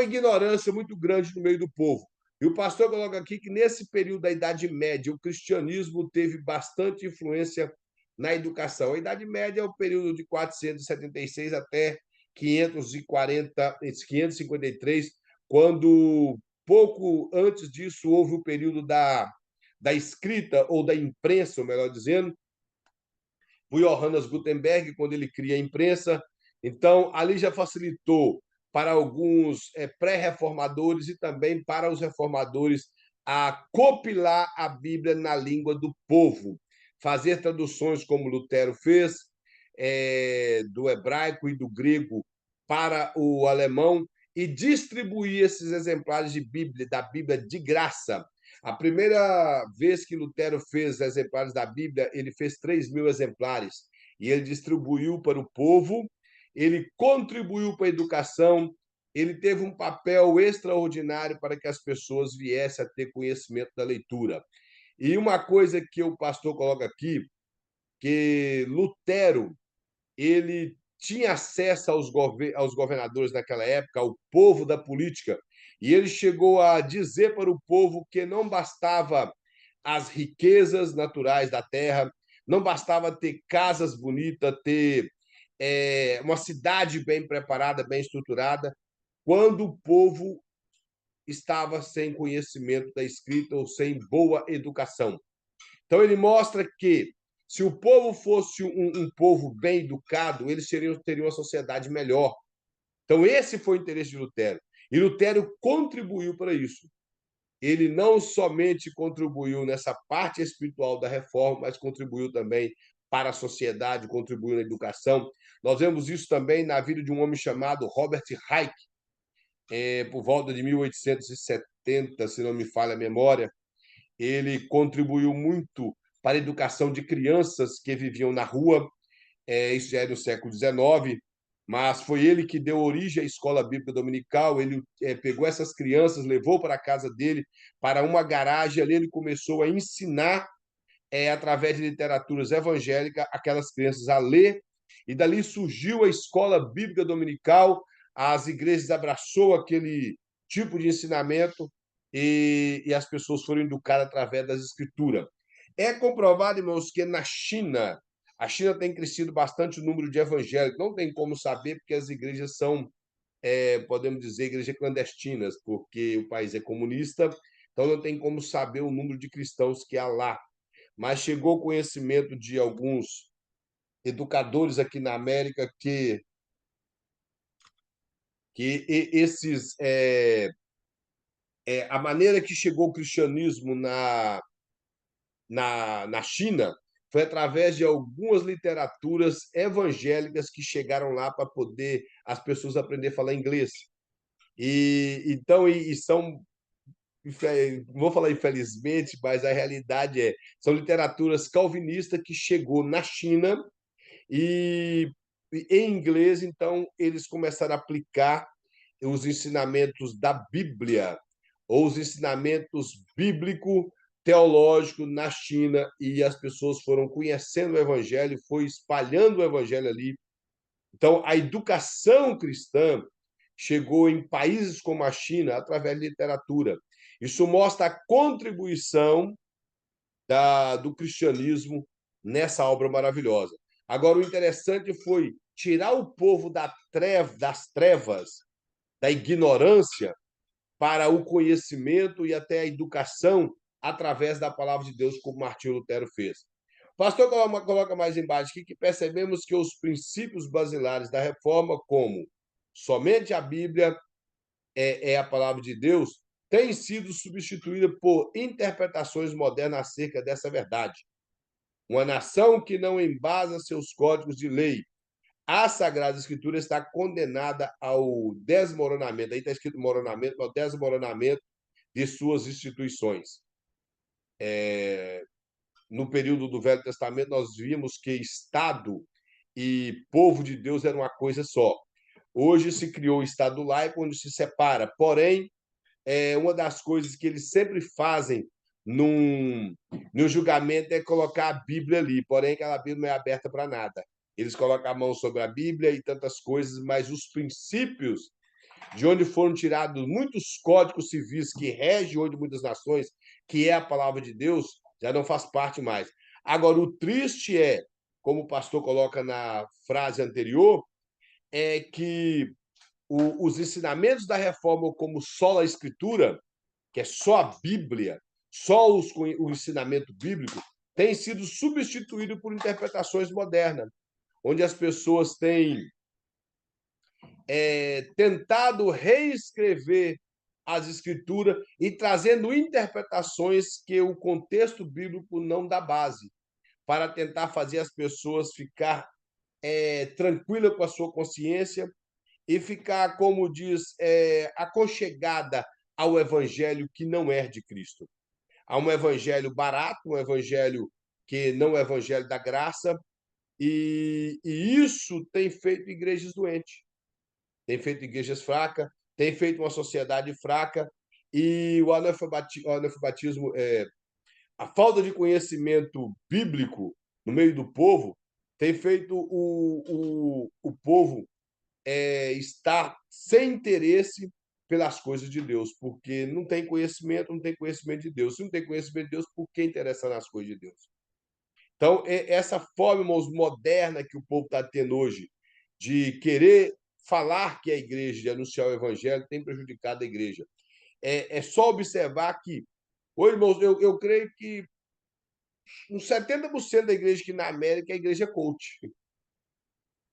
ignorância muito grande no meio do povo. E o pastor coloca aqui que, nesse período da Idade Média, o cristianismo teve bastante influência na educação. A Idade Média é o período de 476 até 553, quando, pouco antes disso, houve o período da escrita, ou da imprensa, melhor dizendo, o Johannes Gutenberg, quando ele cria a imprensa. Então, ali já facilitou para alguns pré-reformadores e também para os reformadores a copilar a Bíblia na língua do povo, fazer traduções como Lutero fez, do hebraico e do grego para o alemão, e distribuir esses exemplares da Bíblia de graça. A primeira vez que Lutero fez exemplares da Bíblia, ele fez 3.000 exemplares, e ele distribuiu para o povo, ele contribuiu para a educação, ele teve um papel extraordinário para que as pessoas viessem a ter conhecimento da leitura. E uma coisa que o pastor coloca aqui, que Lutero, ele tinha acesso aos governadores daquela época, ao povo da política, e ele chegou a dizer para o povo que não bastava as riquezas naturais da terra, não bastava ter casas bonitas, ter uma cidade bem preparada, bem estruturada, quando o povo estava sem conhecimento da escrita ou sem boa educação. Então, ele mostra que, se o povo fosse um povo bem educado, eles teriam uma sociedade melhor. Então, esse foi o interesse de Lutero. E Lutero contribuiu para isso. Ele não somente contribuiu nessa parte espiritual da reforma, mas contribuiu também para a sociedade, contribuiu na educação. Nós vemos isso também na vida de um homem chamado Robert Reich, por volta de 1870, se não me falha a memória. Ele contribuiu muito para a educação de crianças que viviam na rua, isso já é do século XIX, mas foi ele que deu origem à escola bíblica dominical. Ele pegou essas crianças, levou para a casa dele, para uma garagem, ali ele começou a ensinar, através de literaturas evangélicas, aquelas crianças a ler, e dali surgiu a escola bíblica dominical, as igrejas abraçou aquele tipo de ensinamento, e as pessoas foram educadas através das escrituras. É comprovado, irmãos, que na China, a China tem crescido bastante o número de evangélicos. Não tem como saber, porque as igrejas são, podemos dizer, igrejas clandestinas, porque o país é comunista, então não tem como saber o número de cristãos que há lá. Mas chegou ao conhecimento de alguns educadores aqui na América que que a maneira que chegou o cristianismo na China foi através de algumas literaturas evangélicas que chegaram lá para poder as pessoas aprender a falar inglês. E são, não vou falar infelizmente, mas a realidade são literaturas calvinistas que chegou na China e em inglês, então eles começaram a aplicar os ensinamentos da Bíblia ou os ensinamentos bíblico teológico na China, e as pessoas foram conhecendo o evangelho, foi espalhando o evangelho ali. Então, a educação cristã chegou em países como a China através de literatura. Isso mostra a contribuição do cristianismo nessa obra maravilhosa. Agora, o interessante foi tirar o povo das trevas, da ignorância, para o conhecimento e até a educação através da palavra de Deus, como Martinho Lutero fez. O pastor coloca mais embaixo aqui que percebemos que os princípios basilares da reforma, como somente a Bíblia é a palavra de Deus, têm sido substituídas por interpretações modernas acerca dessa verdade. Uma nação que não embasa seus códigos de lei, a Sagrada Escritura está condenada ao desmoronamento. Aí está escrito moronamento, ao desmoronamento de suas instituições. No período do Velho Testamento, nós vimos que Estado e povo de Deus eram uma coisa só. Hoje se criou o Estado laico, onde se separa. Porém, uma das coisas que eles sempre fazem no julgamento é colocar a Bíblia ali. Porém, aquela Bíblia não é aberta para nada. Eles colocam a mão sobre a Bíblia e tantas coisas, mas os princípios de onde foram tirados muitos códigos civis que regem hoje muitas nações, que é a palavra de Deus, já não faz parte mais. Agora, o triste como o pastor coloca na frase anterior, é que os ensinamentos da reforma, como só a Escritura, que é só a Bíblia, só o ensinamento bíblico, tem sido substituído por interpretações modernas, onde as pessoas têm tentado reescrever as Escrituras e trazendo interpretações que o contexto bíblico não dá base, para tentar fazer as pessoas ficar tranquila com a sua consciência e ficar, como diz, aconchegada ao evangelho que não é de Cristo. Há um evangelho barato, um evangelho que não é o evangelho da graça, e isso tem feito igrejas doentes, tem feito igrejas fracas, tem feito uma sociedade fraca, e o analfabetismo, a falta de conhecimento bíblico no meio do povo, tem feito o povo estar sem interesse pelas coisas de Deus, porque não tem conhecimento de Deus. Se não tem conhecimento de Deus, por que interessar nas coisas de Deus? Então, essa forma, irmãos, moderna que o povo está tendo hoje, de querer falar que é a igreja, de anunciar o evangelho, tem prejudicado a igreja. É só observar que, hoje, irmãos, eu creio que uns 70% da igreja aqui na América é a igreja coach.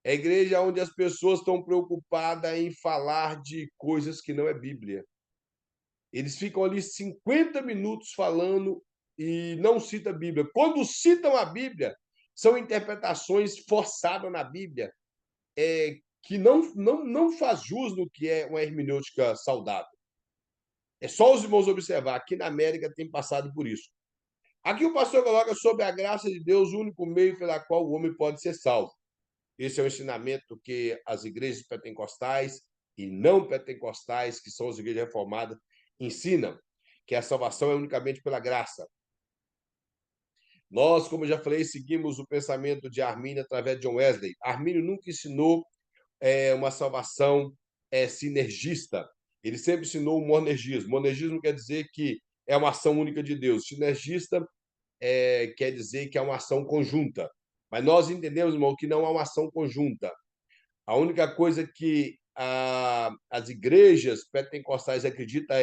É a igreja onde as pessoas estão preocupadas em falar de coisas que não é Bíblia. Eles ficam ali 50 minutos falando e não citam a Bíblia. Quando citam a Bíblia, são interpretações forçadas na Bíblia, que não faz jus no que é uma hermenêutica saudável. É só os irmãos observar. Aqui na América tem passado por isso. Aqui o pastor coloca sobre a graça de Deus, o único meio pela qual o homem pode ser salvo. Esse é o ensinamento que as igrejas pentecostais e não pentecostais, que são as igrejas reformadas, ensinam, que a salvação é unicamente pela graça. Nós, como eu já falei, seguimos o pensamento de Armínio através de John Wesley. Armínio nunca ensinou uma salvação sinergista. Ele sempre ensinou o monergismo. Monergismo quer dizer que é uma ação única de Deus. Sinergista quer dizer que é uma ação conjunta. Mas nós entendemos, irmão, que não há uma ação conjunta. A única coisa que as igrejas pentecostais acreditam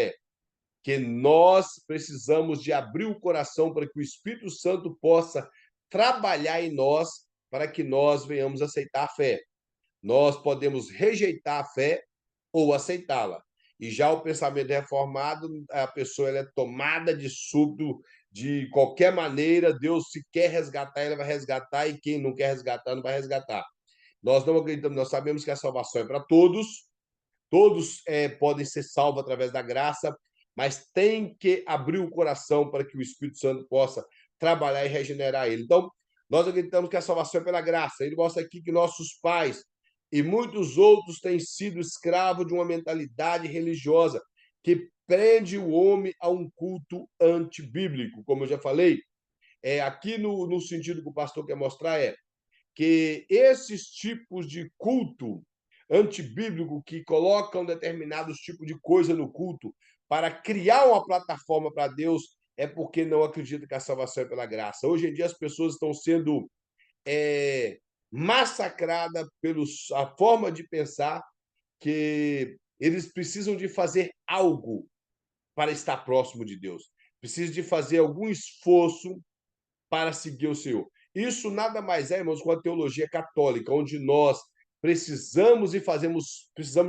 que nós precisamos de abrir o coração para que o Espírito Santo possa trabalhar em nós para que nós venhamos aceitar a fé. Nós podemos rejeitar a fé ou aceitá-la. E já o pensamento reformado, a pessoa ela é tomada de súbito, de qualquer maneira, Deus, se quer resgatar, ele vai resgatar, e quem não quer resgatar, não vai resgatar. Nós não acreditamos, nós sabemos que a salvação é para todos, todos podem ser salvos através da graça, mas tem que abrir o coração para que o Espírito Santo possa trabalhar e regenerar ele. Então, nós acreditamos que a salvação é pela graça. Ele mostra aqui que nossos pais e muitos outros têm sido escravos de uma mentalidade religiosa que prende o homem a um culto antibíblico. Como eu já falei, aqui no sentido que o pastor quer mostrar que esses tipos de culto antibíblico que colocam determinados tipos de coisa no culto para criar uma plataforma para Deus é porque não acreditam que a salvação é pela graça. Hoje em dia as pessoas estão sendo massacradas pela forma de pensar que eles precisam de fazer algo para estar próximo de Deus. Precisam de fazer algum esforço para seguir o Senhor. Isso nada mais é, irmãos, com a teologia católica, onde nós precisamos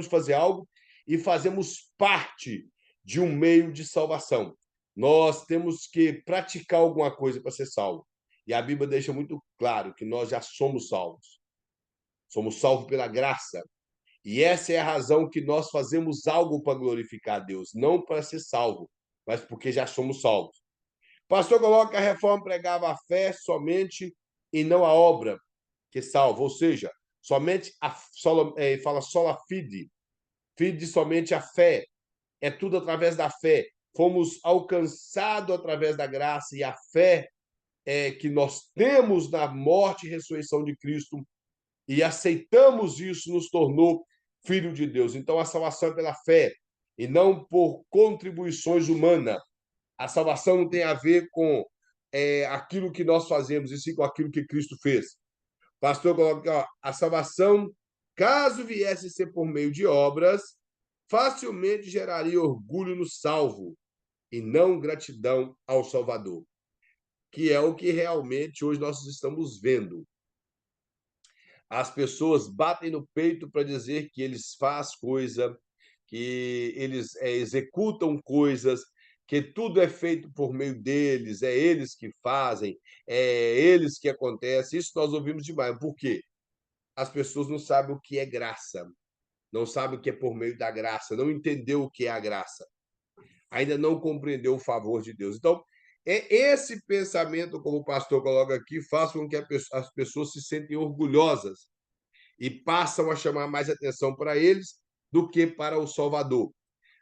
fazer algo e fazemos parte de um meio de salvação. Nós temos que praticar alguma coisa para ser salvo. E a Bíblia deixa muito claro que nós já somos salvos. Somos salvos pela graça. E essa é a razão que nós fazemos algo para glorificar a Deus, não para ser salvo, mas porque já somos salvos. O pastor coloca que a reforma pregava a fé somente e não a obra que salva, ou seja, somente fala sola fide, fide somente a fé, é tudo através da fé. Fomos alcançados através da graça e a fé que nós temos na morte e ressurreição de Cristo e aceitamos isso, nos tornou filho de Deus. Então a salvação é pela fé e não por contribuições humanas. A salvação não tem a ver com aquilo que nós fazemos, e sim com aquilo que Cristo fez. O pastor coloca, a salvação, caso viesse a ser por meio de obras, facilmente geraria orgulho no salvo e não gratidão ao Salvador, que é o que realmente hoje nós estamos vendo. As pessoas batem no peito para dizer que eles fazem coisa, que eles executam coisas, que tudo é feito por meio deles, é eles que fazem, é eles que acontece. Isso nós ouvimos demais. Por quê? As pessoas não sabem o que é graça, não sabem o que é por meio da graça, não entendeu o que é a graça, ainda não compreendeu o favor de Deus. Então, esse pensamento, como o pastor coloca aqui, faz com que as pessoas se sentem orgulhosas e passam a chamar mais atenção para eles do que para o Salvador.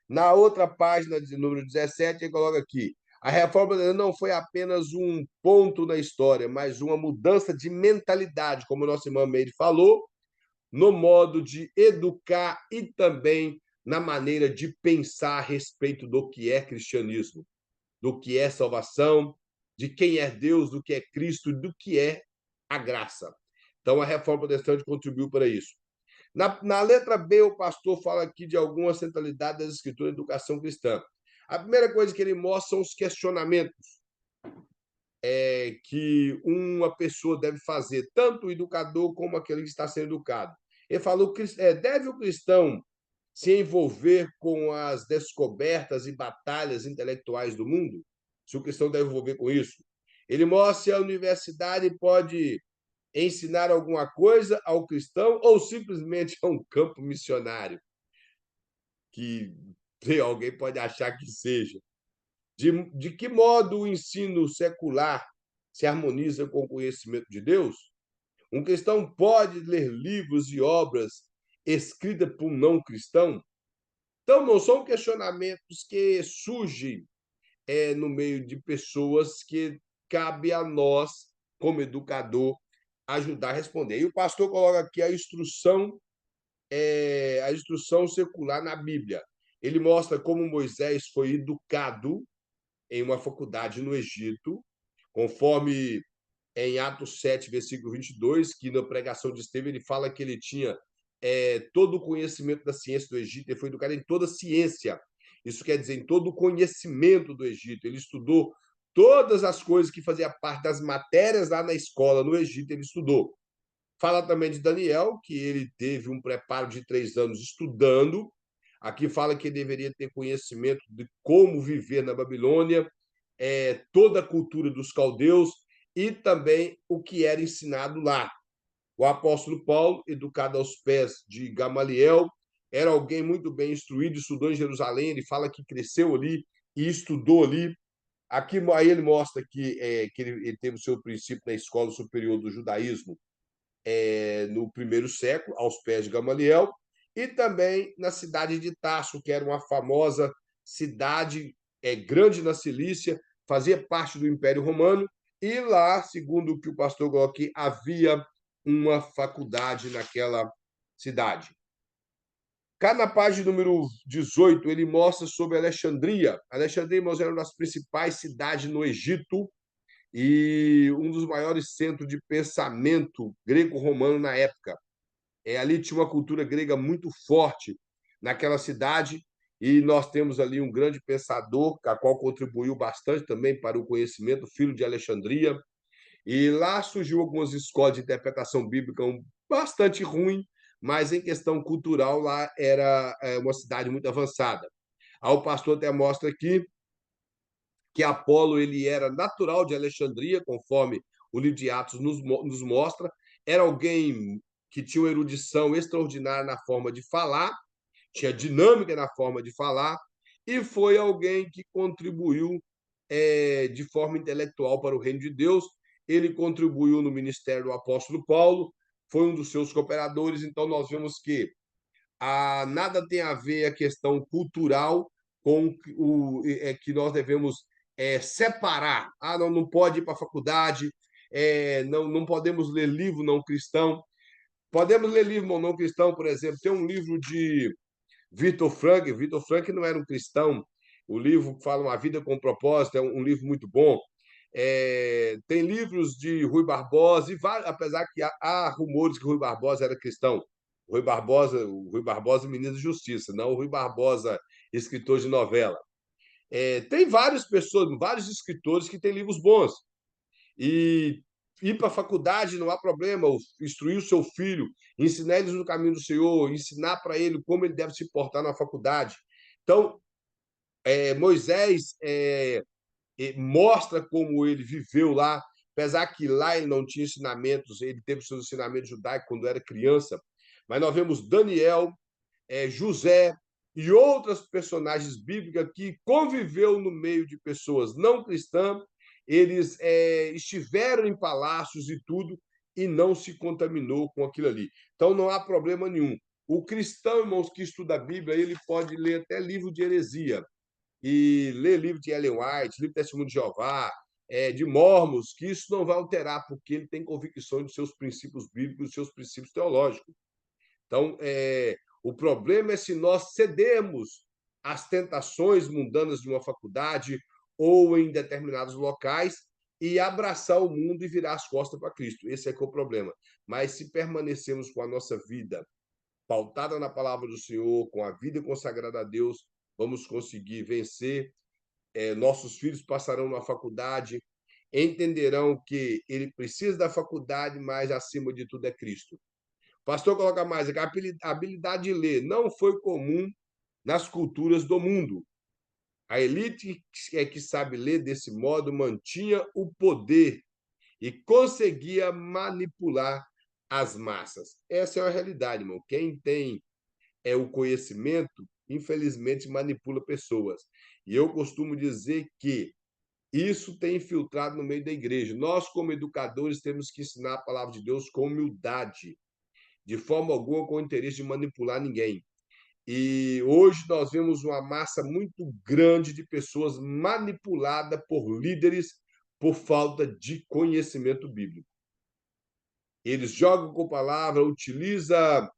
Na outra página, de número 17, ele coloca aqui: a reforma brasileira não foi apenas um ponto na história, mas uma mudança de mentalidade, como o nosso irmão Meire falou, no modo de educar e também na maneira de pensar a respeito do que é cristianismo, do que é salvação, de quem é Deus, do que é Cristo, do que é a graça. Então, a reforma protestante contribuiu para isso. Na letra B, o pastor fala aqui de alguma centralidade das escrituras da educação cristã. A primeira coisa que ele mostra são os questionamentos que uma pessoa deve fazer, tanto o educador como aquele que está sendo educado. Ele falou que deve o cristão se envolver com as descobertas e batalhas intelectuais do mundo? Se o cristão deve envolver com isso. Ele mostra se a universidade pode ensinar alguma coisa ao cristão ou simplesmente a um campo missionário, que alguém pode achar que seja. De que modo o ensino secular se harmoniza com o conhecimento de Deus? Um cristão pode ler livros e obras escritas por um não cristão? Então, não são questionamentos que surgem no meio de pessoas que cabe a nós, como educador, ajudar a responder. E o pastor coloca aqui a instrução secular na Bíblia. Ele mostra como Moisés foi educado em uma faculdade no Egito, conforme em Atos 7, versículo 22, que na pregação de Estevão ele fala que ele tinha todo o conhecimento da ciência do Egito, ele foi educado em toda a ciência. Isso quer dizer, em todo o conhecimento do Egito. Ele estudou todas as coisas que faziam parte das matérias lá na escola, no Egito, ele estudou. Fala também de Daniel, que ele teve um preparo de 3 anos estudando Aqui fala que ele deveria ter conhecimento de como viver na Babilônia, toda a cultura dos caldeus e também o que era ensinado lá. O apóstolo Paulo, educado aos pés de Gamaliel, era alguém muito bem instruído, estudou em Jerusalém, ele fala que cresceu ali e estudou ali. Aqui aí ele mostra que ele teve o seu princípio na escola superior do judaísmo no primeiro século, aos pés de Gamaliel, e também na cidade de Tarso, que era uma famosa cidade grande na Cilícia, fazia parte do Império Romano, e lá, segundo o que o pastor falou aqui, havia uma faculdade naquela cidade. Cá na página número 18, ele mostra sobre Alexandria. Alexandria, irmãos, era uma das principais cidades no Egito e um dos maiores centros de pensamento grego-romano na época. Ali tinha uma cultura grega muito forte naquela cidade e nós temos ali um grande pensador, a qual contribuiu bastante também para o conhecimento, filho de Alexandria. E lá surgiu algumas escolas de interpretação bíblica bastante ruim, mas em questão cultural lá era uma cidade muito avançada. Aí o pastor até mostra aqui que Apolo ele era natural de Alexandria, conforme o livro de Atos nos mostra, era alguém que tinha uma erudição extraordinária na forma de falar, tinha dinâmica na forma de falar, e foi alguém que contribuiu de forma intelectual para o reino de Deus. Ele contribuiu no ministério do apóstolo Paulo, foi um dos seus cooperadores, então nós vemos que nada tem a ver a questão cultural com que nós devemos separar. Não pode ir para a faculdade, não podemos ler livro não cristão. Podemos ler livro não cristão, por exemplo. Tem um livro de Victor Frankl. Victor Frankl não era um cristão. O livro que fala Uma Vida com Propósito é um livro muito bom. Tem livros de Rui Barbosa, apesar que há rumores que Rui Barbosa era cristão. O Rui Barbosa, ministro da Justiça, não o Rui Barbosa, escritor de novela. Tem várias pessoas, vários escritores que têm livros bons. E ir para a faculdade não há problema, instruir o seu filho, ensinar eles no caminho do Senhor, ensinar para ele como ele deve se portar na faculdade. Então, Moisés mostra como ele viveu lá, apesar que lá ele não tinha ensinamentos, ele teve seus ensinamentos judaicos quando era criança, mas nós vemos Daniel, José e outras personagens bíblicas que conviveu no meio de pessoas não cristãs, eles estiveram em palácios e tudo e não se contaminou com aquilo ali. Então não há problema nenhum. O cristão, irmãos, que estuda a Bíblia, ele pode ler até livro de heresia e ler livro de Ellen White, livro de Testemunho de Jeová, de Mormons, que isso não vai alterar, porque ele tem convicção de seus princípios bíblicos, de seus princípios teológicos. Então, o problema é se nós cedemos às tentações mundanas de uma faculdade ou em determinados locais e abraçar o mundo e virar as costas para Cristo. Esse é que é o problema. Mas se permanecemos com a nossa vida pautada na palavra do Senhor, com a vida consagrada a Deus, vamos conseguir vencer. Nossos filhos passarão na faculdade, entenderão que ele precisa da faculdade, mas acima de tudo é Cristo. O pastor coloca mais que a habilidade de ler não foi comum nas culturas do mundo. A elite que sabe ler desse modo mantinha o poder e conseguia manipular as massas. Essa é a realidade, irmão. Quem tem o conhecimento, infelizmente, manipula pessoas. E eu costumo dizer que isso tem infiltrado no meio da igreja. Nós, como educadores, temos que ensinar a palavra de Deus com humildade, de forma alguma com o interesse de manipular ninguém. E hoje nós vemos uma massa muito grande de pessoas manipuladas por líderes por falta de conhecimento bíblico. Eles jogam com palavra, utilizam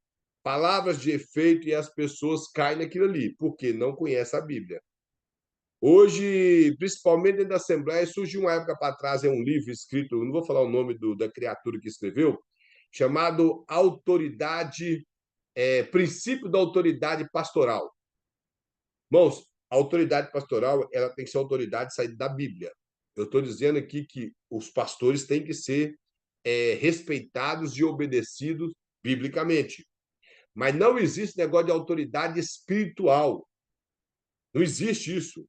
palavras de efeito e as pessoas caem naquilo ali, porque não conhecem a Bíblia. Hoje, principalmente dentro da Assembleia, surgiu uma época para trás, um livro escrito, não vou falar o nome da criatura que escreveu, chamado Princípio da Autoridade Pastoral. Irmãos, a autoridade pastoral ela tem que ser autoridade saída da Bíblia. Eu estou dizendo aqui que os pastores têm que ser respeitados e obedecidos biblicamente. Mas não existe negócio de autoridade espiritual. Não existe isso.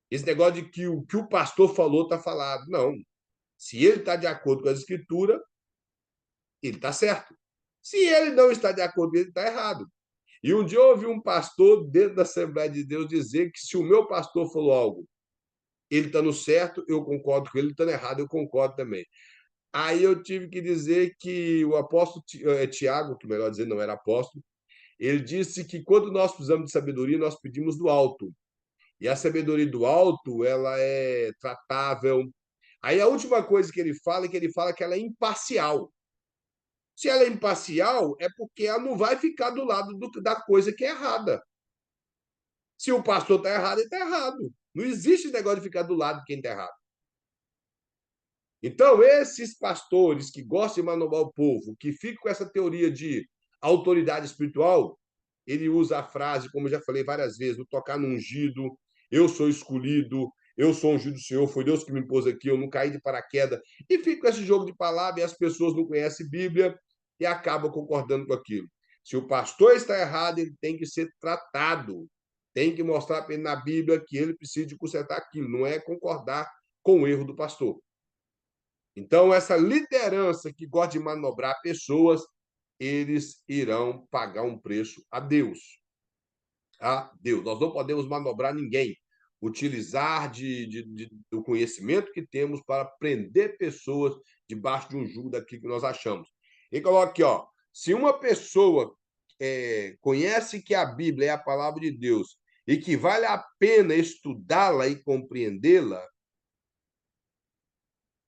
Esse negócio de que o pastor falou está falado. Não. Se ele está de acordo com a Escritura, ele está certo. Se ele não está de acordo, ele está errado. E um dia eu ouvi um pastor dentro da Assembleia de Deus dizer que se o meu pastor falou algo, ele está no certo, eu concordo com ele, está no errado, eu concordo também. Aí eu tive que dizer que o apóstolo Tiago, que melhor dizer, não era apóstolo, ele disse que quando nós precisamos de sabedoria, nós pedimos do alto. E a sabedoria do alto, ela é tratável. Aí a última coisa que ele fala é que ela é imparcial. Se ela é imparcial, é porque ela não vai ficar do lado da coisa que é errada. Se o pastor está errado, ele está errado. Não existe negócio de ficar do lado de quem está errado. Então, esses pastores que gostam de manobrar o povo, que ficam com essa teoria de autoridade espiritual, ele usa a frase, como eu já falei várias vezes, do tocar no ungido, eu sou escolhido, eu sou ungido do Senhor, foi Deus que me pôs aqui, eu não caí de paraquedas. E fica com esse jogo de palavras e as pessoas não conhecem Bíblia e acabam concordando com aquilo. Se o pastor está errado, ele tem que ser tratado. Tem que mostrar para ele na Bíblia que ele precisa de consertar aquilo, não é concordar com o erro do pastor. Então, essa liderança que gosta de manobrar pessoas, eles irão pagar um preço a Deus. A Deus. Nós não podemos manobrar ninguém. Utilizar do conhecimento que temos para prender pessoas debaixo de um jugo daquilo que nós achamos. E coloca aqui, ó, se uma pessoa conhece que a Bíblia é a palavra de Deus e que vale a pena estudá-la e compreendê-la,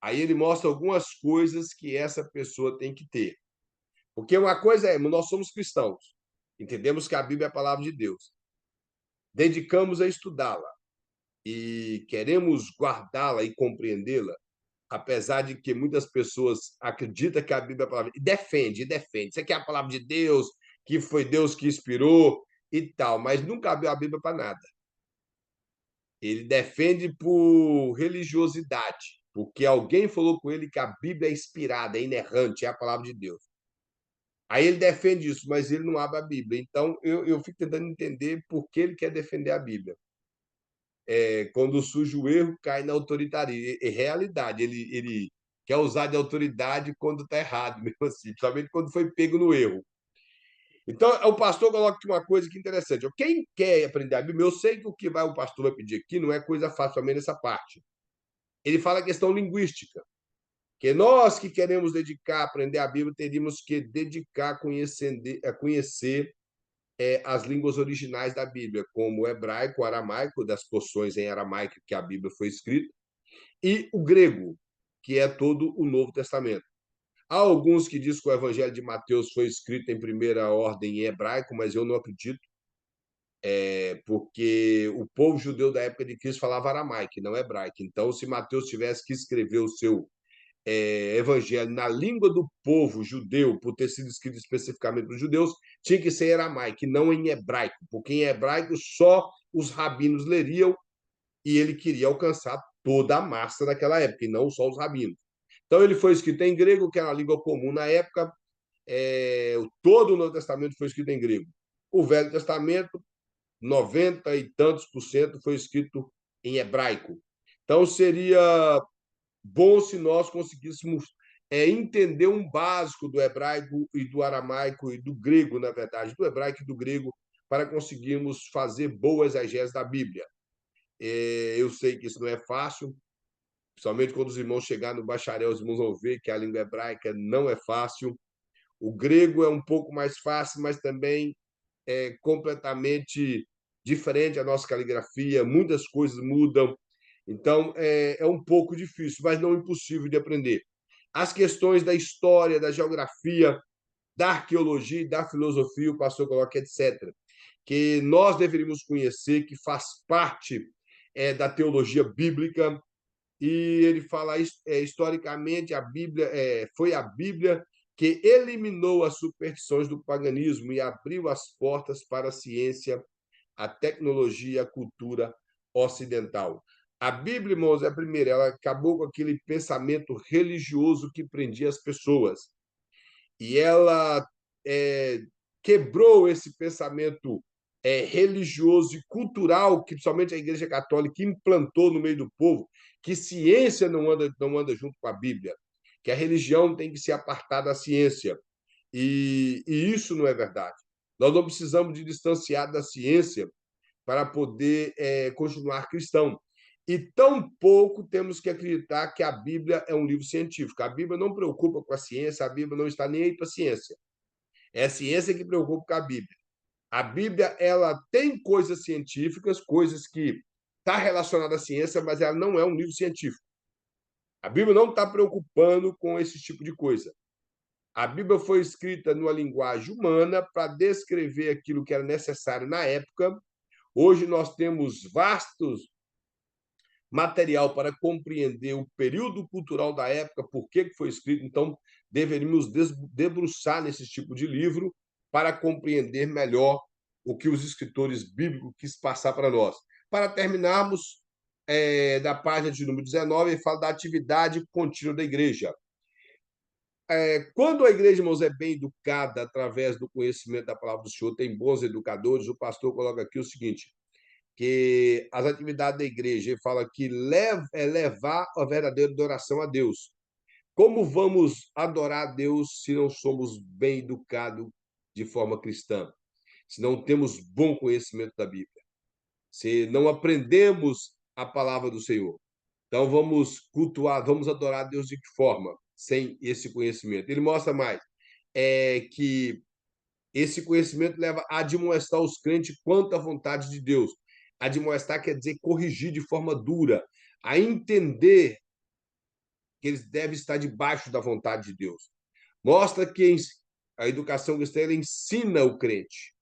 aí ele mostra algumas coisas que essa pessoa tem que ter. Porque uma coisa é, nós somos cristãos, entendemos que a Bíblia é a palavra de Deus, dedicamos a estudá-la e queremos guardá-la e compreendê-la, apesar de que muitas pessoas acreditam que a Bíblia é a palavra, e defende. Isso aqui é a palavra de Deus, que foi Deus que inspirou e tal, mas nunca abriu a Bíblia para nada. Ele defende por religiosidade, porque alguém falou com ele que a Bíblia é inspirada, é inerrante, é a palavra de Deus. Aí ele defende isso, mas ele não abre a Bíblia. Então, eu fico tentando entender por que ele quer defender a Bíblia. Quando surge o erro, cai na autoritarismo. É realidade, ele quer usar de autoridade quando está errado, mesmo assim, principalmente quando foi pego no erro. Então, o pastor coloca aqui uma coisa que é interessante. Quem quer aprender a Bíblia, eu sei que o pastor vai pedir aqui não é coisa fácil também nessa parte. Ele fala a questão linguística, que nós que queremos dedicar a aprender a Bíblia, teríamos que dedicar a conhecer as línguas originais da Bíblia, como o hebraico, o aramaico, das porções em aramaico que a Bíblia foi escrita, e o grego, que é todo o Novo Testamento. Há alguns que dizem que o Evangelho de Mateus foi escrito em primeira ordem em hebraico, mas eu não acredito, porque o povo judeu da época de Cristo falava aramaico, não hebraico. Então, se Mateus tivesse que escrever o seu evangelho na língua do povo judeu, por ter sido escrito especificamente para os judeus, tinha que ser aramaico, não em hebraico, porque em hebraico só os rabinos leriam e ele queria alcançar toda a massa daquela época, e não só os rabinos. Então, ele foi escrito em grego, que era a língua comum na época. Todo o Novo Testamento foi escrito em grego. O Velho Testamento, 90 e tantos por cento foi escrito em hebraico. Então, seria bom se nós conseguíssemos entender um básico do hebraico e do aramaico e do grego, na verdade, do hebraico e do grego, para conseguirmos fazer boa exegese da Bíblia. Eu sei que isso não é fácil, principalmente quando os irmãos chegarem no bacharel, os irmãos vão ver que a língua hebraica não é fácil. O grego é um pouco mais fácil, mas também é completamente diferente a nossa caligrafia, muitas coisas mudam. Então, é um pouco difícil, mas não impossível de aprender. As questões da história, da geografia, da arqueologia e da filosofia, o pastor coloca, etc., que nós deveríamos conhecer, que faz parte da teologia bíblica, e ele fala historicamente a Bíblia foi a Bíblia que eliminou as superstições do paganismo e abriu as portas para a ciência, a tecnologia e a cultura ocidental. A Bíblia, irmãos, ela acabou com aquele pensamento religioso que prendia as pessoas. E ela quebrou esse pensamento religioso e cultural que principalmente a Igreja Católica implantou no meio do povo, que ciência não anda junto com a Bíblia, que a religião tem que se apartar da ciência. E isso não é verdade. Nós não precisamos de distanciar da ciência para poder continuar cristão. E tampouco temos que acreditar que a Bíblia é um livro científico. A Bíblia não preocupa com a ciência, a Bíblia não está nem aí para a ciência. É a ciência que preocupa com a Bíblia. A Bíblia ela tem coisas científicas, coisas que está relacionada à ciência, mas ela não é um livro científico. A Bíblia não está preocupando com esse tipo de coisa. A Bíblia foi escrita numa linguagem humana para descrever aquilo que era necessário na época. Hoje nós temos vastos material para compreender o período cultural da época, por que foi escrito. Então, deveríamos debruçar nesse tipo de livro para compreender melhor o que os escritores bíblicos quis passar para nós. Para terminarmos, da página de número 19, ele fala da atividade contínua da igreja. Quando a igreja, irmãos, é bem educada através do conhecimento da palavra do Senhor, tem bons educadores, o pastor coloca aqui o seguinte, que as atividades da igreja, ele fala que levar a verdadeira adoração a Deus. Como vamos adorar a Deus se não somos bem educados de forma cristã? Se não temos bom conhecimento da Bíblia? Se não aprendemos a palavra do Senhor? Então vamos cultuar, vamos adorar a Deus de que forma? Sem esse conhecimento. Ele mostra mais que esse conhecimento leva a admoestar os crentes quanto à vontade de Deus. Admoestar quer dizer corrigir de forma dura, a entender que eles devem estar debaixo da vontade de Deus. Mostra que a educação cristã ela ensina o crente.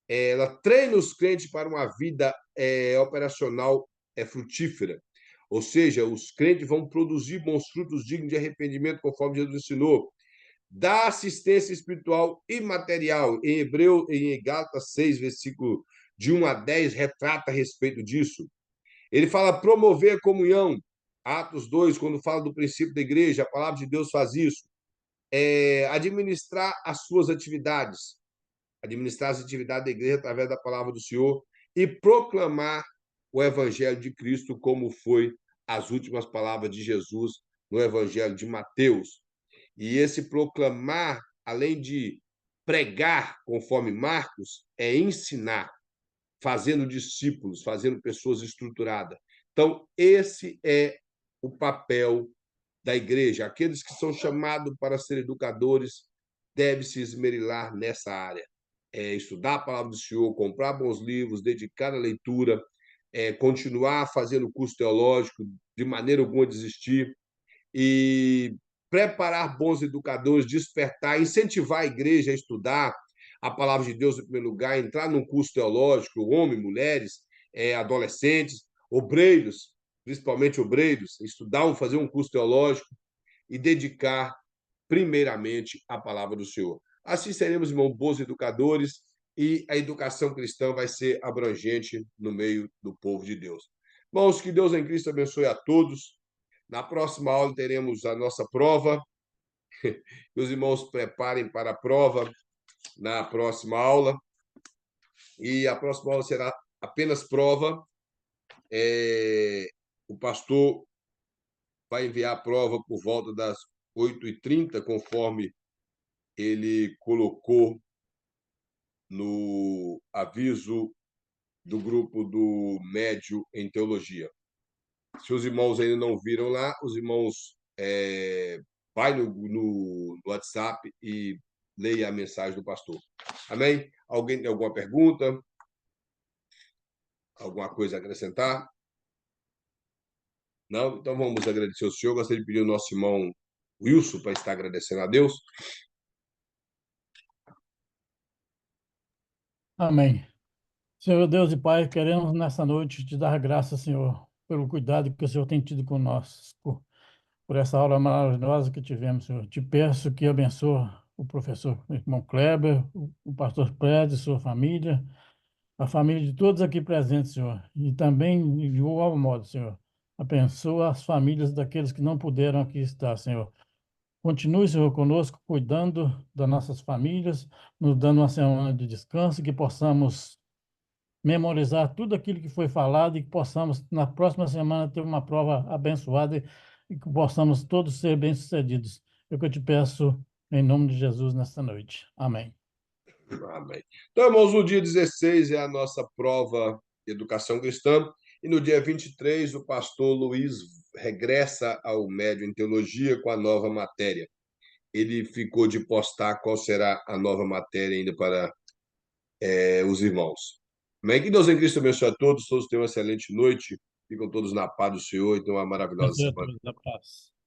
Ela treina os crentes para uma vida operacional frutífera. Ou seja, os crentes vão produzir bons frutos dignos de arrependimento, conforme Jesus ensinou. Dá assistência espiritual e material. Em Gálatas 6, versículo de 1 a 10, retrata a respeito disso. Ele fala promover a comunhão. Atos 2, quando fala do princípio da igreja, a palavra de Deus faz isso. Administrar as suas atividades. Administrar as atividades da igreja através da palavra do Senhor e proclamar o evangelho de Cristo, como foi as últimas palavras de Jesus no evangelho de Mateus. E esse proclamar, além de pregar, conforme Marcos, é ensinar, fazendo discípulos, fazendo pessoas estruturadas. Então, esse é o papel da igreja. Aqueles que são chamados para ser educadores devem se esmerilar nessa área. Estudar a palavra do Senhor, comprar bons livros, dedicar à leitura, continuar fazendo curso teológico, de maneira alguma desistir, e preparar bons educadores, despertar, incentivar a igreja a estudar a palavra de Deus em primeiro lugar, entrar num curso teológico, homens, mulheres, adolescentes, obreiros, principalmente obreiros, estudar, fazer um curso teológico e dedicar primeiramente a palavra do Senhor. Assim seremos, irmãos, bons educadores e a educação cristã vai ser abrangente no meio do povo de Deus. Irmãos, que Deus em Cristo abençoe a todos. Na próxima aula teremos a nossa prova. Que os irmãos preparem para a prova na próxima aula. E a próxima aula será apenas prova. O pastor vai enviar a prova por volta das 8h30, conforme ele colocou no aviso do grupo do Médio em Teologia. Se os irmãos ainda não viram lá, os irmãos vai no WhatsApp e leia a mensagem do pastor. Amém? Alguém tem alguma pergunta? Alguma coisa a acrescentar? Não? Então vamos agradecer ao Senhor. Gostaria de pedir ao nosso irmão Wilson para estar agradecendo a Deus. Amém. Senhor Deus e Pai, queremos nessa noite te dar graças, Senhor, pelo cuidado que o Senhor tem tido conosco, por essa aula maravilhosa que tivemos, Senhor. Te peço que abençoe o professor, o irmão Kleber, o pastor Fred, sua família, a família de todos aqui presentes, Senhor. E também, de igual modo, Senhor, abençoa as famílias daqueles que não puderam aqui estar, Senhor. Continue, Senhor, conosco, cuidando das nossas famílias, nos dando uma semana de descanso, que possamos memorizar tudo aquilo que foi falado e que possamos, na próxima semana, ter uma prova abençoada e que possamos todos ser bem-sucedidos. É o que eu te peço em nome de Jesus nesta noite. Amém. Amém. Então, irmãos, no dia 16 é a nossa prova de educação cristã, e no dia 23 o pastor Luiz regressa ao médio em teologia com a nova matéria. Ele ficou de postar qual será a nova matéria ainda para os irmãos. Amém? Que Deus em Cristo abençoe a todos, todos tenham uma excelente noite, ficam todos na paz do Senhor e tenham uma maravilhosa Abençoe a semana. todos, a paz.